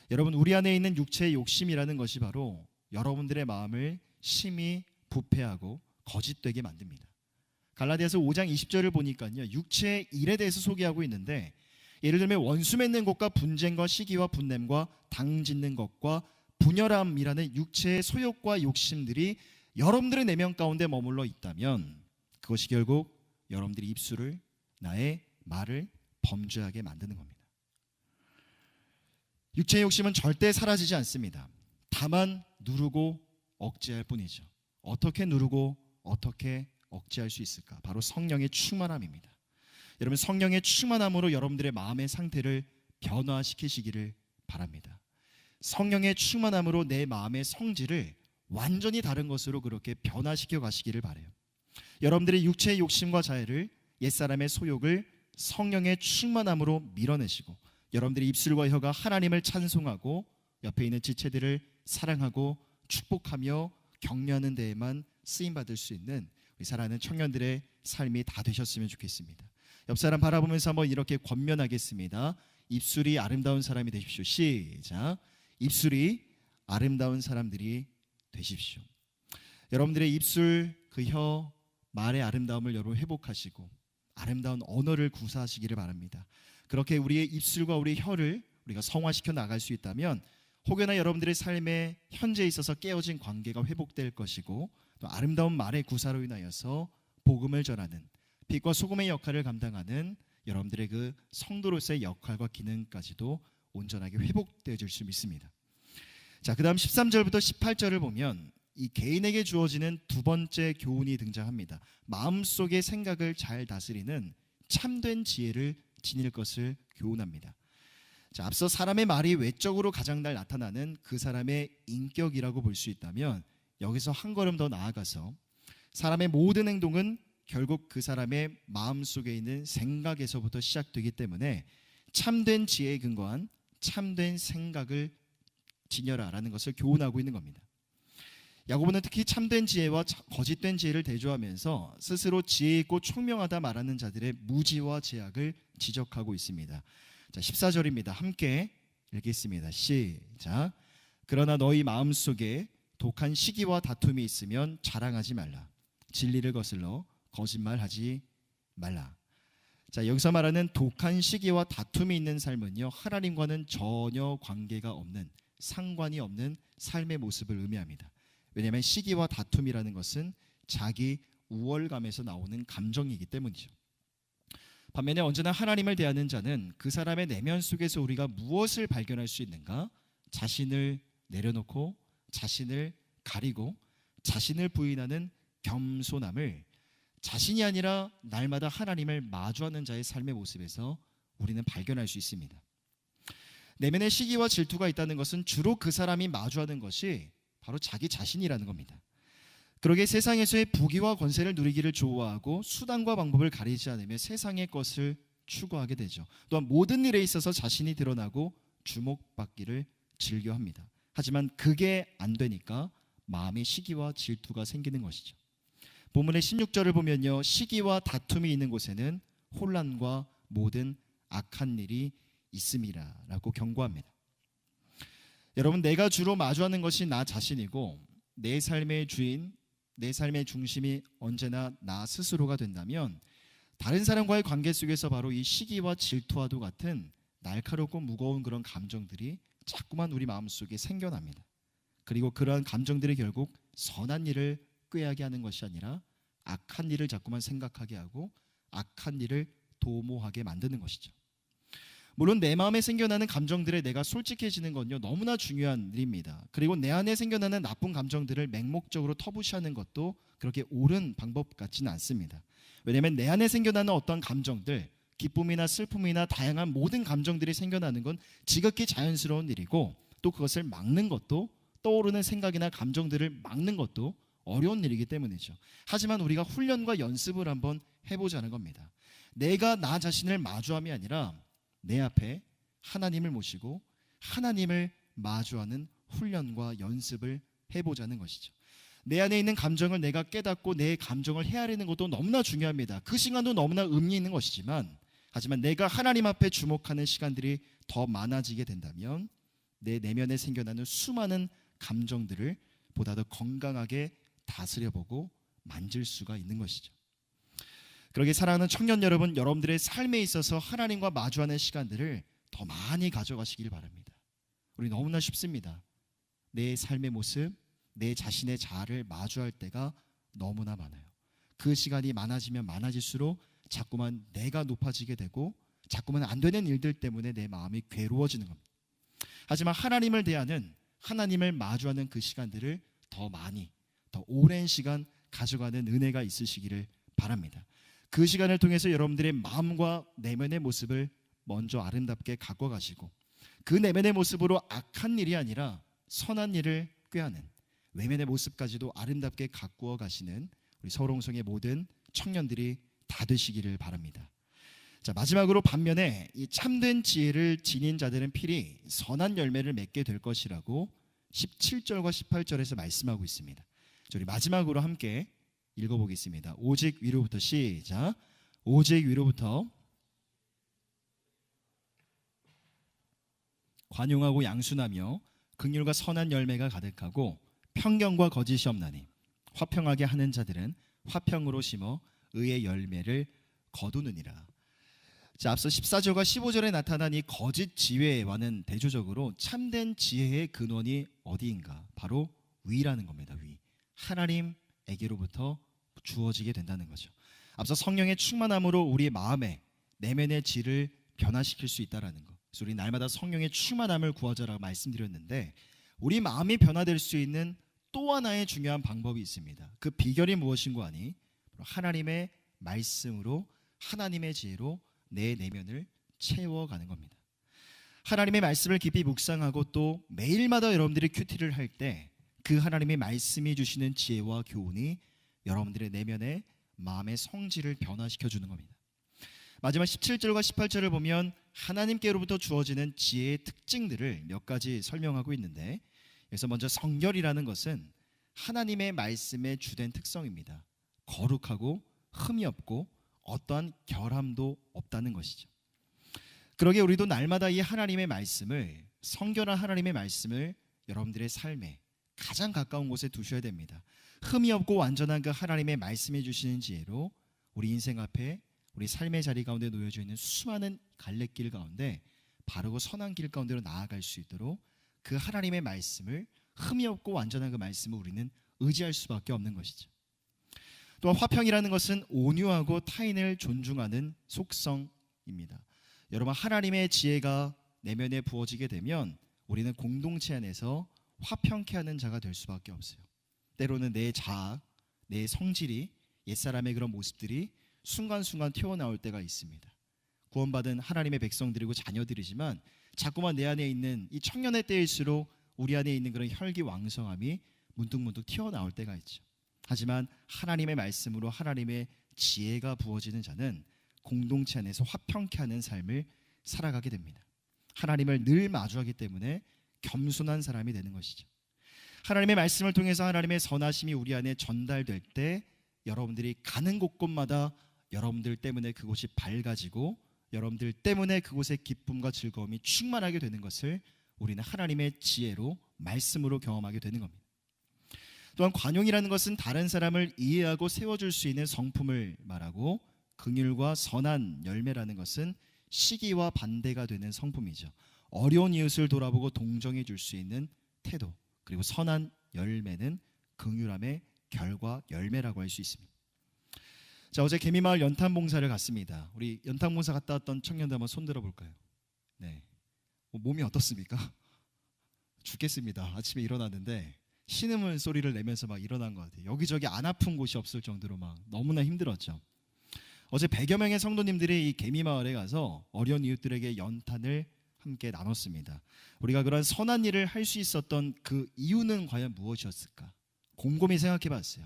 여러분, 우리 안에 있는 육체의 욕심이라는 것이 바로 여러분들의 마음을 심히 부패하고 거짓되게 만듭니다. 갈라디아서 5장 20절을 보니까요, 육체의 일에 대해서 소개하고 있는데, 예를 들면 원수 맺는 것과 분쟁과 시기와 분냄과 당 짓는 것과 분열함이라는 육체의 소욕과 욕심들이 여러분들의 내면 가운데 머물러 있다면 그것이 결국 여러분들의 입술을, 나의 말을 범죄하게 만드는 겁니다. 육체의 욕심은 절대 사라지지 않습니다. 다만 누르고 억제할 뿐이죠. 어떻게 누르고 어떻게 억제할 수 있을까? 바로 성령의 충만함입니다. 여러분, 성령의 충만함으로 여러분들의 마음의 상태를 변화시키시기를 바랍니다. 성령의 충만함으로 내 마음의 성질을 완전히 다른 것으로 그렇게 변화시켜 가시기를 바라요. 여러분들의 육체의 욕심과 자애를, 옛사람의 소욕을 성령의 충만함으로 밀어내시고, 여러분들의 입술과 혀가 하나님을 찬송하고 옆에 있는 지체들을 사랑하고 축복하며 격려하는 데에만 쓰임받을 수 있는 우리 사랑하는 청년들의 삶이 다 되셨으면 좋겠습니다. 옆 사람 바라보면서 한번 이렇게 권면하겠습니다. 입술이 아름다운 사람이 되십시오. 시작. 입술이 아름다운 사람들이 되십시오. 여러분들의 입술, 그 혀, 말의 아름다움을 여러분 회복하시고 아름다운 언어를 구사하시기를 바랍니다. 그렇게 우리의 입술과 우리의 혀를 우리가 성화시켜 나갈 수 있다면 혹여나 여러분들의 삶에 현재 있어서 깨어진 관계가 회복될 것이고, 또 아름다운 말의 구사로 인하여서 복음을 전하는 빛과 소금의 역할을 감당하는 여러분들의 그 성도로서의 역할과 기능까지도 온전하게 회복되어질 수 믿습니다. 자, 그 다음 13절부터 18절을 보면 이 개인에게 주어지는 두 번째 교훈이 등장합니다. 마음속의 생각을 잘 다스리는 참된 지혜를 지닐 것을 교훈합니다. 자, 앞서 사람의 말이 외적으로 가장 잘 나타나는 그 사람의 인격이라고 볼 수 있다면, 여기서 한 걸음 더 나아가서 사람의 모든 행동은 결국 그 사람의 마음속에 있는 생각에서부터 시작되기 때문에 참된 지혜에 근거한 참된 생각을 지녀라라는 것을 교훈하고 있는 겁니다. 야고보는 특히 참된 지혜와 거짓된 지혜를 대조하면서 스스로 지혜 있고 총명하다 말하는 자들의 무지와 제약을 지적하고 있습니다. 자, 14절입니다. 함께 읽겠습니다. 시작. 그러나 너희 마음속에 독한 시기와 다툼이 있으면 자랑하지 말라. 진리를 거슬러 거짓말하지 말라. 자, 여기서 말하는 독한 시기와 다툼이 있는 삶은요, 하나님과는 전혀 관계가 없는, 상관이 없는 삶의 모습을 의미합니다. 왜냐하면 시기와 다툼이라는 것은 자기 우월감에서 나오는 감정이기 때문이죠. 반면에 언제나 하나님을 대하는 자는 그 사람의 내면 속에서 우리가 무엇을 발견할 수 있는가? 자신을 내려놓고 자신을 가리고 자신을 부인하는 겸손함을 자신이 아니라 날마다 하나님을 마주하는 자의 삶의 모습에서 우리는 발견할 수 있습니다. 내면에 시기와 질투가 있다는 것은 주로 그 사람이 마주하는 것이 바로 자기 자신이라는 겁니다. 그러기에 세상에서의 부귀와 권세를 누리기를 좋아하고 수단과 방법을 가리지 않으며 세상의 것을 추구하게 되죠. 또한 모든 일에 있어서 자신이 드러나고 주목받기를 즐겨합니다. 하지만 그게 안 되니까 마음에 시기와 질투가 생기는 것이죠. 본문의 16절을 보면요, 시기와 다툼이 있는 곳에는 혼란과 모든 악한 일이 있음이라 라고 경고합니다. 여러분, 내가 주로 마주하는 것이 나 자신이고 내 삶의 주인, 내 삶의 중심이 언제나 나 스스로가 된다면 다른 사람과의 관계 속에서 바로 이 시기와 질투와도 같은 날카롭고 무거운 그런 감정들이 자꾸만 우리 마음속에 생겨납니다. 그리고 그러한 감정들이 결국 선한 일을 꾀하게 하는 것이 아니라 악한 일을 자꾸만 생각하게 하고 악한 일을 도모하게 만드는 것이죠. 물론 내 마음에 생겨나는 감정들에 내가 솔직해지는 건요 너무나 중요한 일입니다. 그리고 내 안에 생겨나는 나쁜 감정들을 맹목적으로 터부시하는 것도 그렇게 옳은 방법 같지는 않습니다. 왜냐하면 내 안에 생겨나는 어떤 감정들, 기쁨이나 슬픔이나 다양한 모든 감정들이 생겨나는 건 지극히 자연스러운 일이고, 또 그것을 막는 것도, 떠오르는 생각이나 감정들을 막는 것도 어려운 일이기 때문이죠. 하지만 우리가 훈련과 연습을 한번 해보자는 겁니다. 내가 나 자신을 마주함이 아니라 내 앞에 하나님을 모시고 하나님을 마주하는 훈련과 연습을 해보자는 것이죠. 내 안에 있는 감정을 내가 깨닫고 내 감정을 헤아리는 것도 너무나 중요합니다. 그 시간도 너무나 의미 있는 것이지만, 하지만 내가 하나님 앞에 주목하는 시간들이 더 많아지게 된다면 내 내면에 생겨나는 수많은 감정들을 보다 더 건강하게 다스려보고 만질 수가 있는 것이죠. 그러게 사랑하는 청년 여러분, 여러분들의 삶에 있어서 하나님과 마주하는 시간들을 더 많이 가져가시길 바랍니다. 우리 너무나 쉽습니다. 내 삶의 모습, 내 자신의 자아를 마주할 때가 너무나 많아요. 그 시간이 많아지면 많아질수록 자꾸만 내가 높아지게 되고 자꾸만 안 되는 일들 때문에 내 마음이 괴로워지는 겁니다. 하지만 하나님을 대하는, 하나님을 마주하는 그 시간들을 더 많이, 더 오랜 시간 가져가는 은혜가 있으시기를 바랍니다. 그 시간을 통해서 여러분들의 마음과 내면의 모습을 먼저 아름답게 가꿔 가시고, 그 내면의 모습으로 악한 일이 아니라 선한 일을 꾀하는 외면의 모습까지도 아름답게 가꾸어 가시는 우리 서울홍성의 모든 청년들이 다 되시기를 바랍니다. 자, 마지막으로 반면에 이 참된 지혜를 지닌 자들은 필히 선한 열매를 맺게 될 것이라고 17절과 18절에서 말씀하고 있습니다. 우리 마지막으로 함께 읽어보겠습니다. 오직 위로부터, 시작. 오직 위로부터 관용하고 양순하며 긍휼과 선한 열매가 가득하고 편견과 거짓이 없나니 화평하게 하는 자들은 화평으로 심어 의의 열매를 거두느니라. 자, 앞서 14절과 15절에 나타난 이 거짓 지혜와는 대조적으로 참된 지혜의 근원이 어디인가? 바로 위라는 겁니다. 위. 하나님에게로부터 주어지게 된다는 거죠. 앞서 성령의 충만함으로 우리의 마음에 내면의 질을 변화시킬 수 있다라는 것. 그래서 우리 날마다 성령의 충만함을 구하자라고 말씀드렸는데, 우리 마음이 변화될 수 있는 또 하나의 중요한 방법이 있습니다. 그 비결이 무엇인고 하니 하나님의 말씀으로, 하나님의 지혜로 내 내면을 채워가는 겁니다. 하나님의 말씀을 깊이 묵상하고 또 매일마다 여러분들이 큐티를 할 때 그 하나님의 말씀이 주시는 지혜와 교훈이 여러분들의 내면의 마음의 성질을 변화시켜 주는 겁니다. 마지막 17절과 18절을 보면 하나님께로부터 주어지는 지혜의 특징들을 몇 가지 설명하고 있는데, 그래서 먼저 성결이라는 것은 하나님의 말씀의 주된 특성입니다. 거룩하고 흠이 없고 어떠한 결함도 없다는 것이죠. 그러게 우리도 날마다 이 하나님의 말씀을, 성결한 하나님의 말씀을 여러분들의 삶에 가장 가까운 곳에 두셔야 됩니다. 흠이 없고 완전한 그 하나님의 말씀해 주시는 지혜로 우리 인생 앞에, 우리 삶의 자리 가운데 놓여져 있는 수많은 갈래길 가운데 바르고 선한 길 가운데로 나아갈 수 있도록 그 하나님의 말씀을, 흠이 없고 완전한 그 말씀을 우리는 의지할 수밖에 없는 것이죠. 또한 화평이라는 것은 온유하고 타인을 존중하는 속성입니다. 여러분, 하나님의 지혜가 내면에 부어지게 되면 우리는 공동체 안에서 화평케 하는 자가 될 수밖에 없어요. 때로는 내 자아, 내 성질이, 옛사람의 그런 모습들이 순간순간 튀어나올 때가 있습니다. 구원받은 하나님의 백성들이고 자녀들이지만 자꾸만 내 안에 있는, 이 청년의 때일수록 우리 안에 있는 그런 혈기왕성함이 문득문득 튀어나올 때가 있죠. 하지만 하나님의 말씀으로 하나님의 지혜가 부어지는 자는 공동체 안에서 화평케 하는 삶을 살아가게 됩니다. 하나님을 늘 마주하기 때문에 겸손한 사람이 되는 것이죠. 하나님의 말씀을 통해서 하나님의 선하심이 우리 안에 전달될 때 여러분들이 가는 곳곳마다 여러분들 때문에 그곳이 밝아지고 여러분들 때문에 그곳에 기쁨과 즐거움이 충만하게 되는 것을 우리는 하나님의 지혜로 말씀으로 경험하게 되는 겁니다. 또한 관용이라는 것은 다른 사람을 이해하고 세워줄 수 있는 성품을 말하고, 긍휼과 선한 열매라는 것은 시기와 반대가 되는 성품이죠. 어려운 이웃을 돌아보고 동정해 줄 수 있는 태도, 그리고 선한 열매는 긍휼함의 결과 열매라고 할 수 있습니다. 자, 어제 개미마을 연탄봉사를 갔습니다. 우리 연탄봉사 갔다 왔던 청년들 한번 손들어 볼까요? 네, 몸이 어떻습니까? 죽겠습니다. 아침에 일어났는데 신음을 소리를 내면서 막 일어난 것 같아요. 여기저기 안 아픈 곳이 없을 정도로 막 너무나 힘들었죠. 어제 100여 명의 성도님들이 이 개미마을에 가서 어려운 이웃들에게 연탄을 함께 나눴습니다. 우리가 그런 선한 일을 할 수 있었던 그 이유는 과연 무엇이었을까? 곰곰이 생각해 봤어요.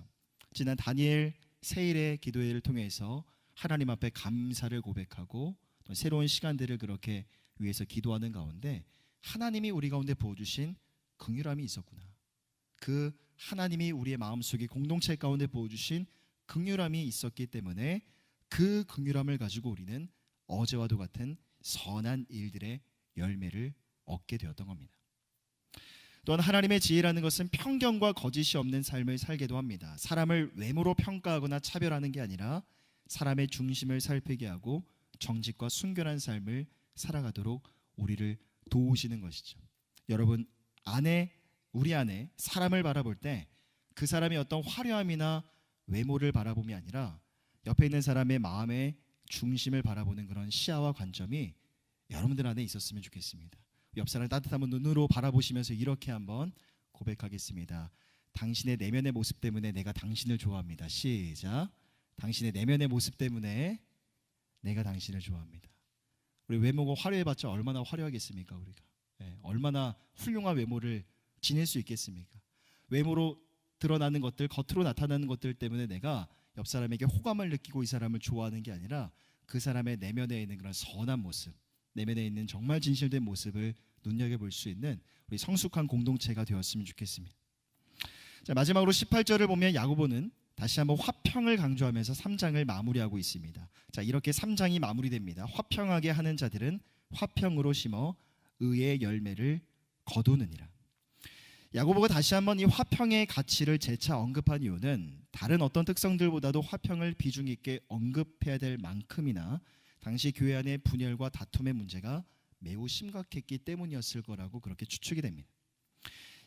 지난 다니엘 세일의 기도회를 통해서 하나님 앞에 감사를 고백하고 또 새로운 시간들을 그렇게 위해서 기도하는 가운데 하나님이 우리 가운데 부어주신 긍휼함이 있었구나. 그 하나님이 우리의 마음속에 공동체 가운데 부어주신 긍휼함이 있었기 때문에 그 긍휼함을 가지고 우리는 어제와도 같은 선한 일들의 열매를 얻게 되었던 겁니다. 또한 하나님의 지혜라는 것은 편견과 거짓이 없는 삶을 살게도 합니다. 사람을 외모로 평가하거나 차별하는 게 아니라 사람의 중심을 살피게 하고 정직과 순결한 삶을 살아가도록 우리를 도우시는 것이죠. 여러분, 우리 안에 사람을 바라볼 때 그 사람의 어떤 화려함이나 외모를 바라봄이 아니라 옆에 있는 사람의 마음의 중심을 바라보는 그런 시야와 관점이 여러분들 안에 있었으면 좋겠습니다. 옆 사람 따뜻한 눈으로 바라보시면서 이렇게 한번 고백하겠습니다. 당신의 내면의 모습 때문에 내가 당신을 좋아합니다. 시작. 당신의 내면의 모습 때문에 내가 당신을 좋아합니다. 우리 외모가 화려해봤자 얼마나 화려하겠습니까? 우리가 얼마나 훌륭한 외모를 지닐 수 있겠습니까? 외모로 드러나는 것들, 겉으로 나타나는 것들 때문에 내가 옆 사람에게 호감을 느끼고 이 사람을 좋아하는 게 아니라 그 사람의 내면에 있는 그런 선한 모습, 내면에 있는 정말 진실된 모습을 눈여겨볼 수 있는 우리 성숙한 공동체가 되었으면 좋겠습니다. 자, 마지막으로 18절을 보면 야고보는 다시 한번 화평을 강조하면서 3장을 마무리하고 있습니다. 자, 이렇게 3장이 마무리됩니다. 화평하게 하는 자들은 화평으로 심어 의의 열매를 거두느니라. 야고보가 다시 한번 이 화평의 가치를 재차 언급한 이유는 다른 어떤 특성들보다도 화평을 비중 있게 언급해야 될 만큼이나 당시 교회 안의 분열과 다툼의 문제가 매우 심각했기 때문이었을 거라고 그렇게 추측이 됩니다.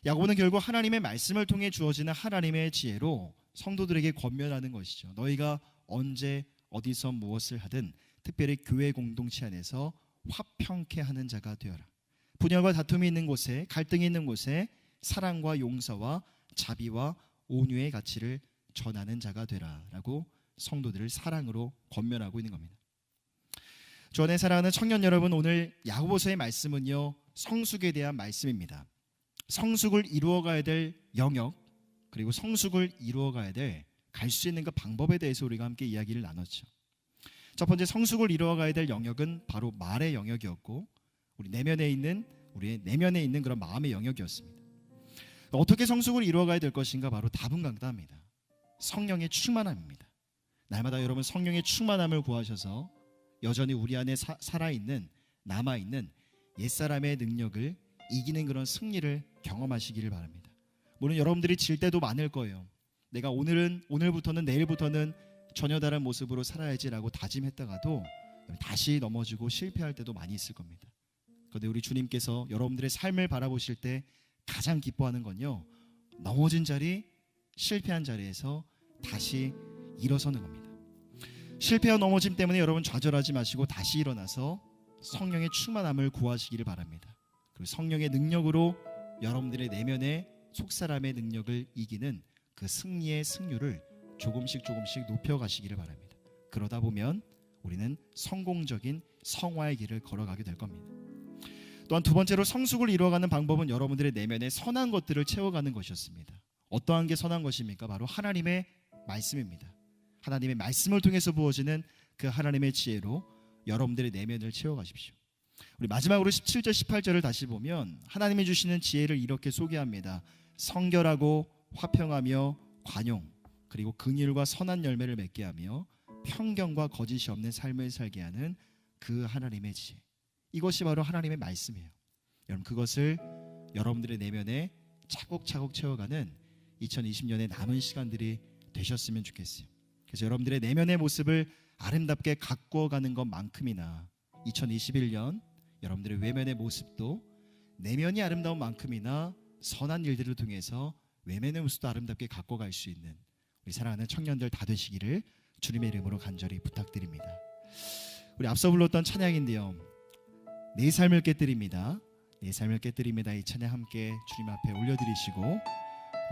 야고보는 결국 하나님의 말씀을 통해 주어지는 하나님의 지혜로 성도들에게 권면하는 것이죠. 너희가 언제 어디서 무엇을 하든 특별히 교회 공동체 안에서 화평케 하는 자가 되어라. 분열과 다툼이 있는 곳에, 갈등이 있는 곳에 사랑과 용서와 자비와 온유의 가치를 전하는 자가 되라라고 성도들을 사랑으로 권면하고 있는 겁니다. 주 안에 사랑하는 청년 여러분, 오늘 야고보서의 말씀은요, 성숙에 대한 말씀입니다. 성숙을 이루어가야 될 영역, 그리고 성숙을 이루어가야 될 갈 수 있는 그 방법에 대해서 우리가 함께 이야기를 나눴죠. 첫 번째, 성숙을 이루어가야 될 영역은 바로 말의 영역이었고 우리의 내면에 있는 그런 마음의 영역이었습니다. 어떻게 성숙을 이루어가야 될 것인가? 바로 답은 간단합니다. 성령의 충만함입니다. 날마다 여러분 성령의 충만함을 구하셔서 여전히 우리 안에 살아있는, 남아있는 옛사람의 능력을 이기는 그런 승리를 경험하시기를 바랍니다. 물론 여러분들이 질 때도 많을 거예요. 내가 오늘부터는, 내일부터는 전혀 다른 모습으로 살아야지라고 다짐했다가도 다시 넘어지고 실패할 때도 많이 있을 겁니다. 그런데 우리 주님께서 여러분들의 삶을 바라보실 때 가장 기뻐하는 건요, 넘어진 자리, 실패한 자리에서 다시 일어서는 겁니다. 실패와 넘어짐 때문에 여러분 좌절하지 마시고 다시 일어나서 성령의 충만함을 구하시기를 바랍니다. 그리고 성령의 능력으로 여러분들의 내면의 속사람의 능력을 이기는 그 승리의 승률을 조금씩 높여가시기를 바랍니다. 그러다 보면 우리는 성공적인 성화의 길을 걸어가게 될 겁니다. 또한 두 번째로 성숙을 이루어가는 방법은 여러분들의 내면의 선한 것들을 채워가는 것이었습니다. 어떠한 게 선한 것입니까? 바로 하나님의 말씀입니다. 하나님의 말씀을 통해서 부어지는 그 하나님의 지혜로 여러분들의 내면을 채워가십시오. 우리 마지막으로 17절 18절을 다시 보면 하나님이 주시는 지혜를 이렇게 소개합니다. 성결하고 화평하며 관용, 그리고 긍휼과 선한 열매를 맺게 하며 편견과 거짓이 없는 삶을 살게 하는 그 하나님의 지혜, 이것이 바로 하나님의 말씀이에요. 여러분 그것을 여러분들의 내면에 차곡차곡 채워가는 2020년의 남은 시간들이 되셨으면 좋겠어요. 그래서 여러분들의 내면의 모습을 아름답게 가꾸어가는 것만큼이나 2021년 여러분들의 외면의 모습도 내면이 아름다운 만큼이나 선한 일들을 통해서 외면의 모습도 아름답게 가꿔갈 수 있는 우리 사랑하는 청년들 다 되시기를 주님의 이름으로 간절히 부탁드립니다. 우리 앞서 불렀던 찬양인데요, 내 삶을 깨뜨립니다. 내 삶을 깨뜨립니다. 이 찬양 함께 주님 앞에 올려드리시고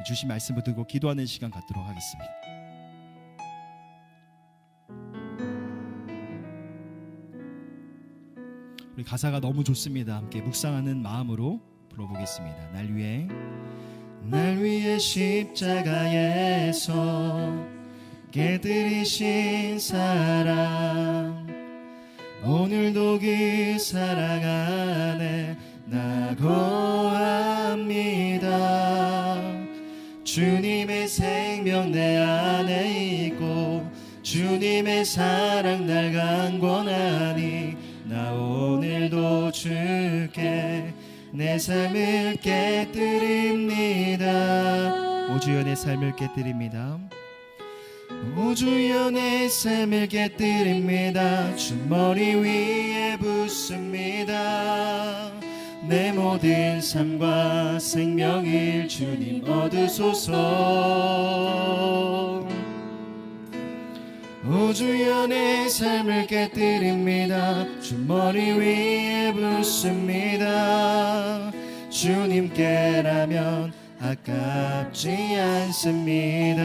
주신 말씀 붙들고 기도하는 시간 갖도록 하겠습니다. 우리 가사가 너무 좋습니다. 함께 묵상하는 마음으로 불러보겠습니다. 날 위해 십자가에서 깨뜨리신 사랑, 오늘도 그 사랑 안에 나 거합니다. 주님의 생명 내 안에 있고 주님의 사랑 날 강권하니 나 오늘도 주께 내 삶을 깨뜨립니다. 오 주여 내 삶을 깨뜨립니다. 오 주여 내 삶을 깨뜨립니다. 주 머리 위에 붓습니다. 내 모든 삶과 생명을 주님 얻으소서. 오 주여 내 삶을 깨뜨립니다. 주 머리 위에 붓습니다. 주님께라면 아깝지 않습니다.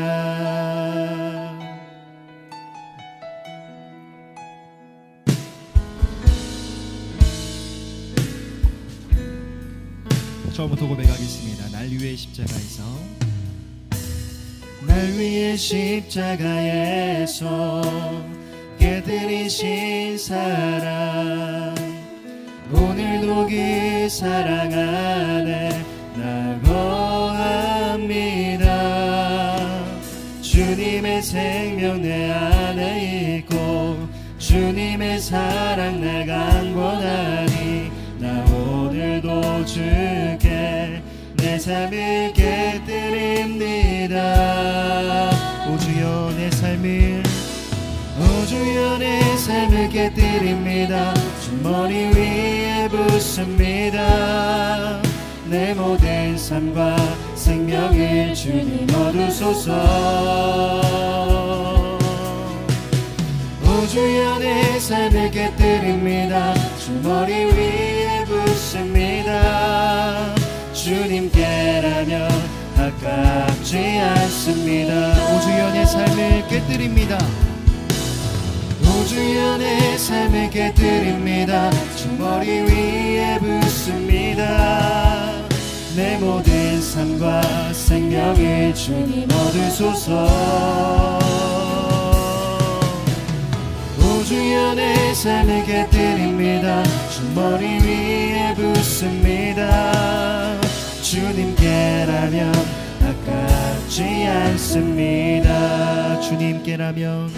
처음부터 고백하겠습니다. 날 위해 십자가에서, 날 위해 십자가에서 깨뜨리신 사랑, 오늘도 그 사랑 안에 나 거합니다. 주님의 생명 내 안에 있고 주님의 사랑 날 강권하니 나 오늘도 주께 내 삶을 깨뜨립니다. 오 주여 내 삶을, 오 주여 내 삶을 깨뜨립니다. 주 머리 위에 붓습니다. 내 모든 삶과 생명을 주님 얻으소서. 오 주여 내 삶을 깨뜨립니다. 주 머리 위에 붓습니다. 주님께라면 아깝지 않습니다. 오 주여 내 삶을 깨뜨립니다. 오 주여 내 삶을 깨뜨립니다. 주 머리 위에 붓습니다. 내 모든 삶과 생명을 주님 얻으소서. 오 주여 내 삶을 깨뜨립니다. 주 머리 위에 붓습니다. 주님께라면 아깝지 않습니다. 주님께라면,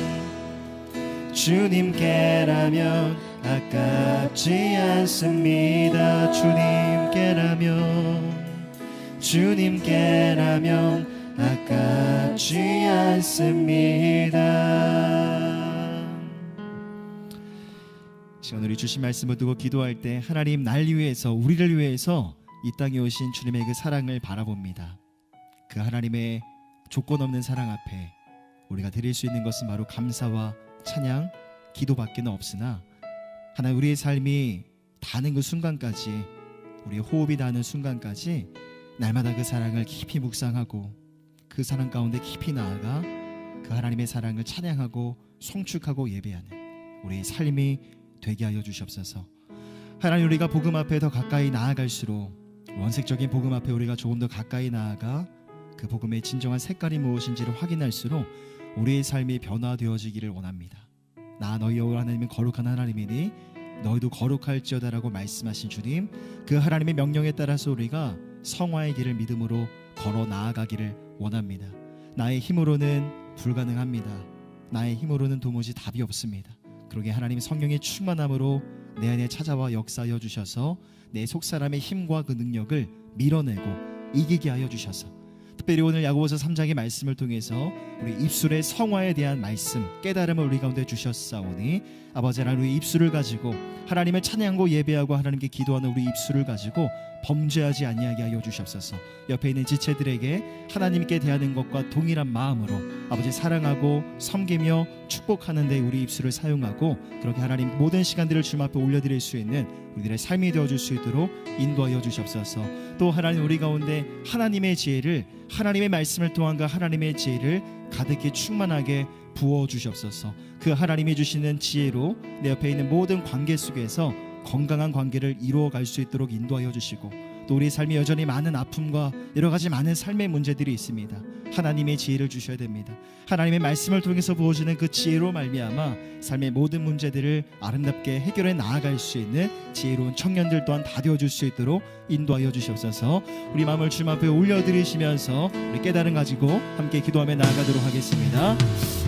주님께라면 아깝지 않습니다. 주님께라면, 주님께라면 아깝지 않습니다. 시간 우리 주신 말씀을 두고 기도할 때 하나님 날 위해서, 우리를 위해서 이 땅에 오신 주님의 그 사랑을 바라봅니다. 그 하나님의 조건 없는 사랑 앞에 우리가 드릴 수 있는 것은 바로 감사와 찬양, 기도밖에 없으나 하나님 우리의 삶이 닿는 그 순간까지, 우리의 호흡이 닿는 순간까지 날마다 그 사랑을 깊이 묵상하고 그 사랑 가운데 깊이 나아가 그 하나님의 사랑을 찬양하고 송축하고 예배하는 우리의 삶이 되게 하여 주시옵소서. 하나님 우리가 복음 앞에 더 가까이 나아갈수록, 원색적인 복음 앞에 우리가 조금 더 가까이 나아가 그 복음의 진정한 색깔이 무엇인지를 확인할수록 우리의 삶이 변화되어지기를 원합니다. 나 너희 여호와 하나님은 거룩한 하나님이니 너희도 거룩할지어다라고 말씀하신 주님, 그 하나님의 명령에 따라서 우리가 성화의 길을 믿음으로 걸어 나아가기를 원합니다. 나의 힘으로는 불가능합니다. 나의 힘으로는 도무지 답이 없습니다. 그러게 하나님 성령의 충만함으로 내 안에 찾아와 역사하여 주셔서 내 속사람의 힘과 그 능력을 밀어내고 이기게 하여 주셔서, 특별히 오늘 야고보서 3장의 말씀을 통해서 우리 입술의 성화에 대한 말씀, 깨달음을 우리 가운데 주셨사오니 아버지 하나님, 우리 입술을 가지고 하나님을 찬양하고 예배하고 하나님께 기도하는 우리 입술을 가지고 범죄하지 아니하게 하여 주시옵소서. 옆에 있는 지체들에게 하나님께 대하는 것과 동일한 마음으로 아버지 사랑하고 섬기며 축복하는 데 우리 입술을 사용하고, 그렇게 하나님 모든 시간들을 주님 앞에 올려드릴 수 있는 우리들의 삶이 되어줄 수 있도록 인도하여 주시옵소서. 또 하나님, 우리 가운데 하나님의 지혜를, 하나님의 말씀을 통한 그 하나님의 지혜를 가득히 충만하게 부어 주시옵소서. 그 하나님이 주시는 지혜로 내 옆에 있는 모든 관계 속에서 건강한 관계를 이루어갈 수 있도록 인도하여 주시고, 또 우리 삶이 여전히 많은 아픔과 여러 가지 많은 삶의 문제들이 있습니다. 하나님의 지혜를 주셔야 됩니다. 하나님의 말씀을 통해서 부어주는 그 지혜로 말미암아 삶의 모든 문제들을 아름답게 해결해 나아갈 수 있는 지혜로운 청년들 또한 다 되어줄 수 있도록 인도하여 주시옵소서. 우리 마음을 주님 앞에 올려드리시면서 우리 깨달음 가지고 함께 기도하며 나아가도록 하겠습니다.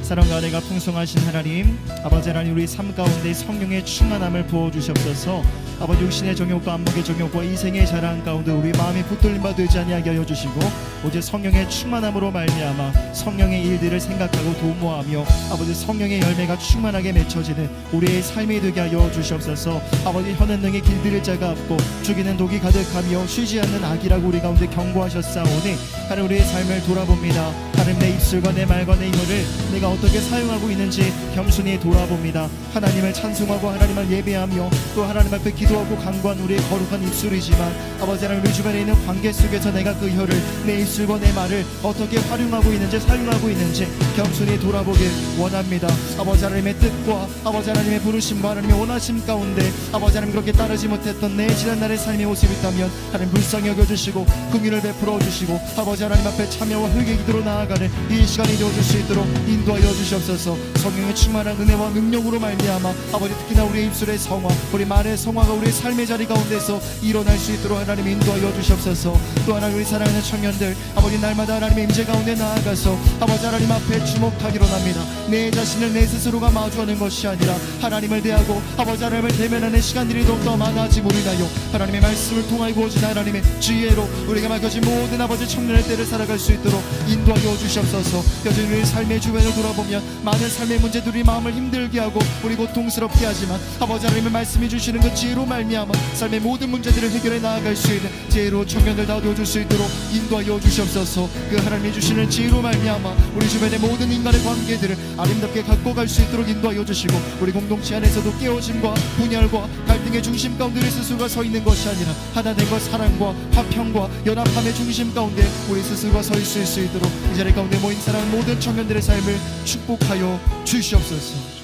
사랑과 은혜가 풍성하신 하나님, 아버지 하나님, 우리 삶 가운데 성령의 충만함을 부어주시옵소서. 아버지, 육신의 정욕과 안목의 정욕과 이생의 자랑 가운데 우리 마음이 붙들림 바 되지 아니하게 하여 주시고, 오직 성령의 충만함으로 말미암아 성령의 일들을 생각하고 도모하며 아버지 성령의 열매가 충만하게 맺혀지는 우리의 삶이 되게 하여 주시옵소서. 아버지, 혀는 능히 길들일 자가 없고 죽이는 독이 가득하며 쉬지 않는 악이라고 우리 가운데 경고하셨사오니, 하나님, 우리의 삶을 돌아봅니다. 하나님, 내 입술과 내 말과 내 힘을 내가 어떻게 사용하고 있는지 겸손히 돌아봅니다. 하나님을 찬송하고 하나님을 예배하며 또 하나님 앞에 기도하고 간구한 우리의 거룩한 입술이지만, 아버지 하나님, 우리 주변에 있는 관계 속에서 내가 그 혀를, 내 입술과 내 말을 어떻게 활용하고 있는지, 사용하고 있는지 겸손히 돌아보길 원합니다. 아버지 하나님의 뜻과 아버지 하나님의 부르심과 하나님의 원하심 가운데 아버지 하나님 그렇게 따르지 못했던 내 지난날의 삶의 모습이 있다면 하나님 불쌍히 여겨주시고 긍휼을 베풀어 주시고, 아버지 하나님 앞에 참여와 회개 기도로 나아가는 이 시간이 되어줄 수 있도록 인도하여 주시옵소서. 성령의 충만한 은혜와 능력으로 말미암아 아버지, 특히나 우리의 입술의 성화, 우리 말의 성화가 우리의 삶의 자리 가운데서 일어날 수 있도록 하나님 인도하여 주시옵소서. 또 하나님, 우리 사랑하는 청년들 아버지, 날마다 하나님의 임재 가운데 나아가서 아버지 하나님 앞에 주목하기로 합니다. 내 자신을 내 스스로가 마주하는 것이 아니라 하나님을 대하고 아버지 하나님을 대면하는 시간들이 더욱더 많아지 모르나요. 하나님의 말씀을 통하여 부어진 하나님의 지혜로 우리가 맡겨진 모든 아버지 청년의 때를 살아갈 수 있도록 인도하여 주시옵소서. 여전히 우리 삶의 주변을 돌아보면 많은 삶의 문제들이 마음을 힘들게 하고 우리 고통스럽게 하지만, 아버지 하나님의 말씀이 주시는 그 지혜로 말미암아 삶의 모든 문제들을 해결해 나아갈 수 있는 지혜로 청년들 다 되어줄 수 있도록 인도하여 주시옵소서. 그 하나님이 주시는 지혜로 말미암아 우리 주변의 모든 인간의 관계들을 아름답게 갖고 갈 수 있도록 인도하여 주시고, 우리 공동체 안에서도 깨어짐과 분열과 갈등의 중심 가운데 우리 스스로가 서 있는 것이 아니라 하나님과 사랑과 화평과 연합함의 중심 가운데 우리 스스로가 서 있을 수 있도록 이 자리 가운데 모인 사랑하는 모든 청년들의 삶을 축복하여 주시옵소서.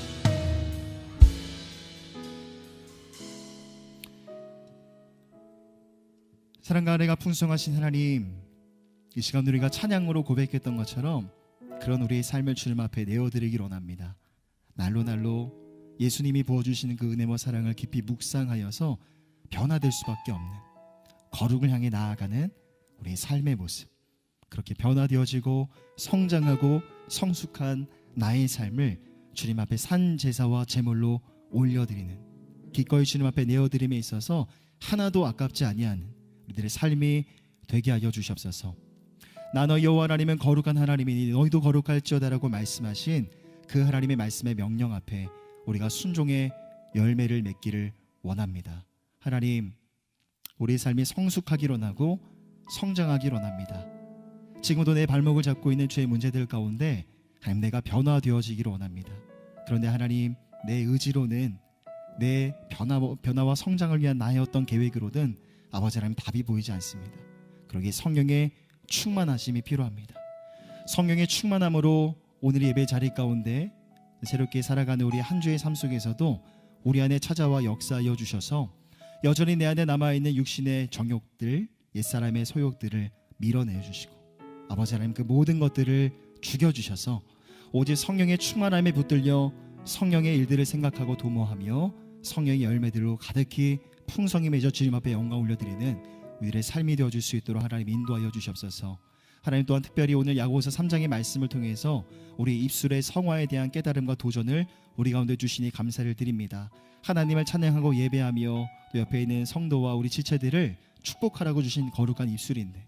사랑과 은혜가 풍성하신 하나님, 이 시간 우리가 찬양으로 고백했던 것처럼 그런 우리의 삶을 주님 앞에 내어드리길 원합니다. 날로 날로 예수님이 부어주시는 그 은혜와 사랑을 깊이 묵상하여서 변화될 수밖에 없는, 거룩을 향해 나아가는 우리의 삶의 모습, 그렇게 변화되어지고 성장하고 성숙한 나의 삶을 주님 앞에 산 제사와 제물로 올려드리는, 기꺼이 주님 앞에 내어드림에 있어서 하나도 아깝지 아니하는 우리들의 삶이 되게 하여 주시옵소서. 나 너희 여호와 하나님은 거룩한 하나님이니 너희도 거룩할지어다라고 말씀하신 그 하나님의 말씀의 명령 앞에 우리가 순종의 열매를 맺기를 원합니다. 하나님, 우리의 삶이 성숙하기로 하고 성장하기로 합니다. 지금도 내 발목을 잡고 있는 죄의 문제들 가운데 하나님, 내가 변화되어지기를 원합니다. 그런데 하나님, 내 의지로는, 내 변화와 성장을 위한 나의 어떤 계획으로든 아버지 하나님 답이 보이지 않습니다. 그러기에 성령의 충만하심이 필요합니다. 성령의 충만함으로 오늘 예배 자리 가운데 새롭게 살아가는 우리 한 주의 삶 속에서도 우리 안에 찾아와 역사하여 주셔서 여전히 내 안에 남아있는 육신의 정욕들, 옛사람의 소욕들을 밀어내 주시고, 아버지 하나님 그 모든 것들을 죽여주셔서 오직 성령의 충만함에 붙들려 성령의 일들을 생각하고 도모하며 성령의 열매들로 가득히 풍성히 맺어 주님 앞에 영광 올려드리는 우리의 삶이 되어줄 수 있도록 하나님 인도하여 주시옵소서. 하나님 또한 특별히 오늘 야고보서 3장의 말씀을 통해서 우리 입술의 성화에 대한 깨달음과 도전을 우리 가운데 주시니 감사를 드립니다. 하나님을 찬양하고 예배하며 또 옆에 있는 성도와 우리 지체들을 축복하라고 주신 거룩한 입술인데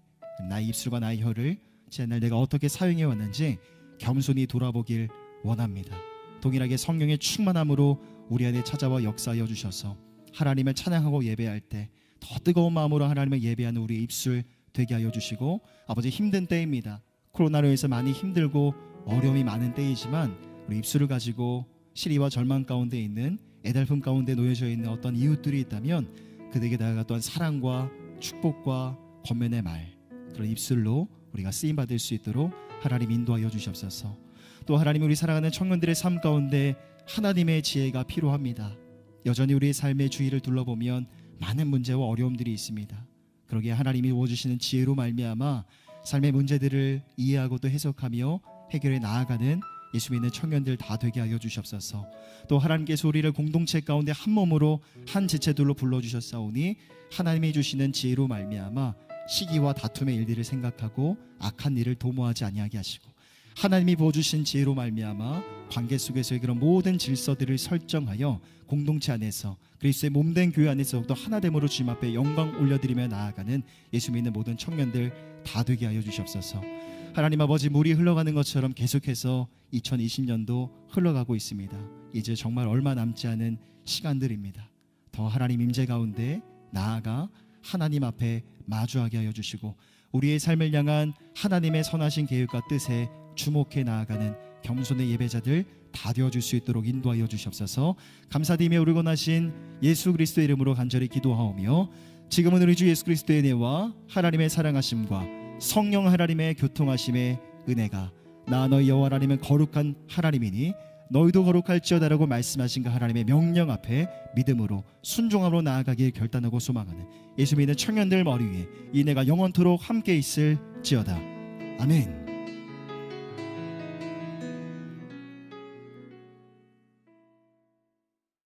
나의 입술과 나의 혀를 지난날 내가 어떻게 사용해 왔는지 겸손히 돌아보길 원합니다. 동일하게 성령의 충만함으로 우리 안에 찾아와 역사하여 주셔서 하나님을 찬양하고 예배할 때 더 뜨거운 마음으로 하나님을 예배하는 우리의 입술 되게 하여 주시고 아버지 힘든 때입니다. 코로나로 인해서 많이 힘들고 어려움이 많은 때이지만 우리 입술을 가지고 시리와 절망 가운데 있는 애달픔 가운데 놓여져 있는 어떤 이웃들이 있다면 그들에게 다가가 또한 사랑과 축복과 권면의 말 그런 입술로 우리가 쓰임받을 수 있도록 하나님 인도하여 주시옵소서. 또 하나님 우리 살아가는 청년들의 삶 가운데 하나님의 지혜가 필요합니다. 여전히 우리의 삶의 주위를 둘러보면 많은 문제와 어려움들이 있습니다. 그러기에 하나님이 부어주시는 지혜로 말미암아 삶의 문제들을 이해하고 또 해석하며 해결해 나아가는 예수 믿는 청년들 다 되게 하여 주시옵소서. 또 하나님께서 우리를 공동체 가운데 한 몸으로 한 지체들로 불러주셨사오니 하나님이 주시는 지혜로 말미암아 시기와 다툼의 일들을 생각하고 악한 일을 도모하지 아니하게 하시고 하나님이 부어주신 지혜로 말미암아 관계 속에서의 그런 모든 질서들을 설정하여 공동체 안에서 그리스도의 몸된 교회 안에서 더욱더 하나됨으로 주님 앞에 영광 올려드리며 나아가는 예수 믿는 모든 청년들 다 되게 하여 주시옵소서. 하나님 아버지 물이 흘러가는 것처럼 계속해서 2020년도 흘러가고 있습니다. 이제 정말 얼마 남지 않은 시간들입니다. 더 하나님 임재 가운데 나아가 하나님 앞에 마주하게 하여 주시고 우리의 삶을 향한 하나님의 선하신 계획과 뜻에 주목해 나아가는 겸손의 예배자들 다 되어줄 수 있도록 인도하여 주시옵소서. 감사드리며 우리 권하신 예수 그리스도의 이름으로 간절히 기도하오며 지금은 우리 주 예수 그리스도의 은혜와 하나님의 사랑하심과 성령 하나님의 교통하심의 은혜가 나 너희 여호와 하나님은 거룩한 하나님이니 너희도 거룩할지어다라고 말씀하신 그 하나님의 명령 앞에 믿음으로 순종함으로 나아가길 결단하고 소망하는 예수 믿는 청년들 머리 위에 이 은혜가 영원토록 함께 있을지어다. 아멘.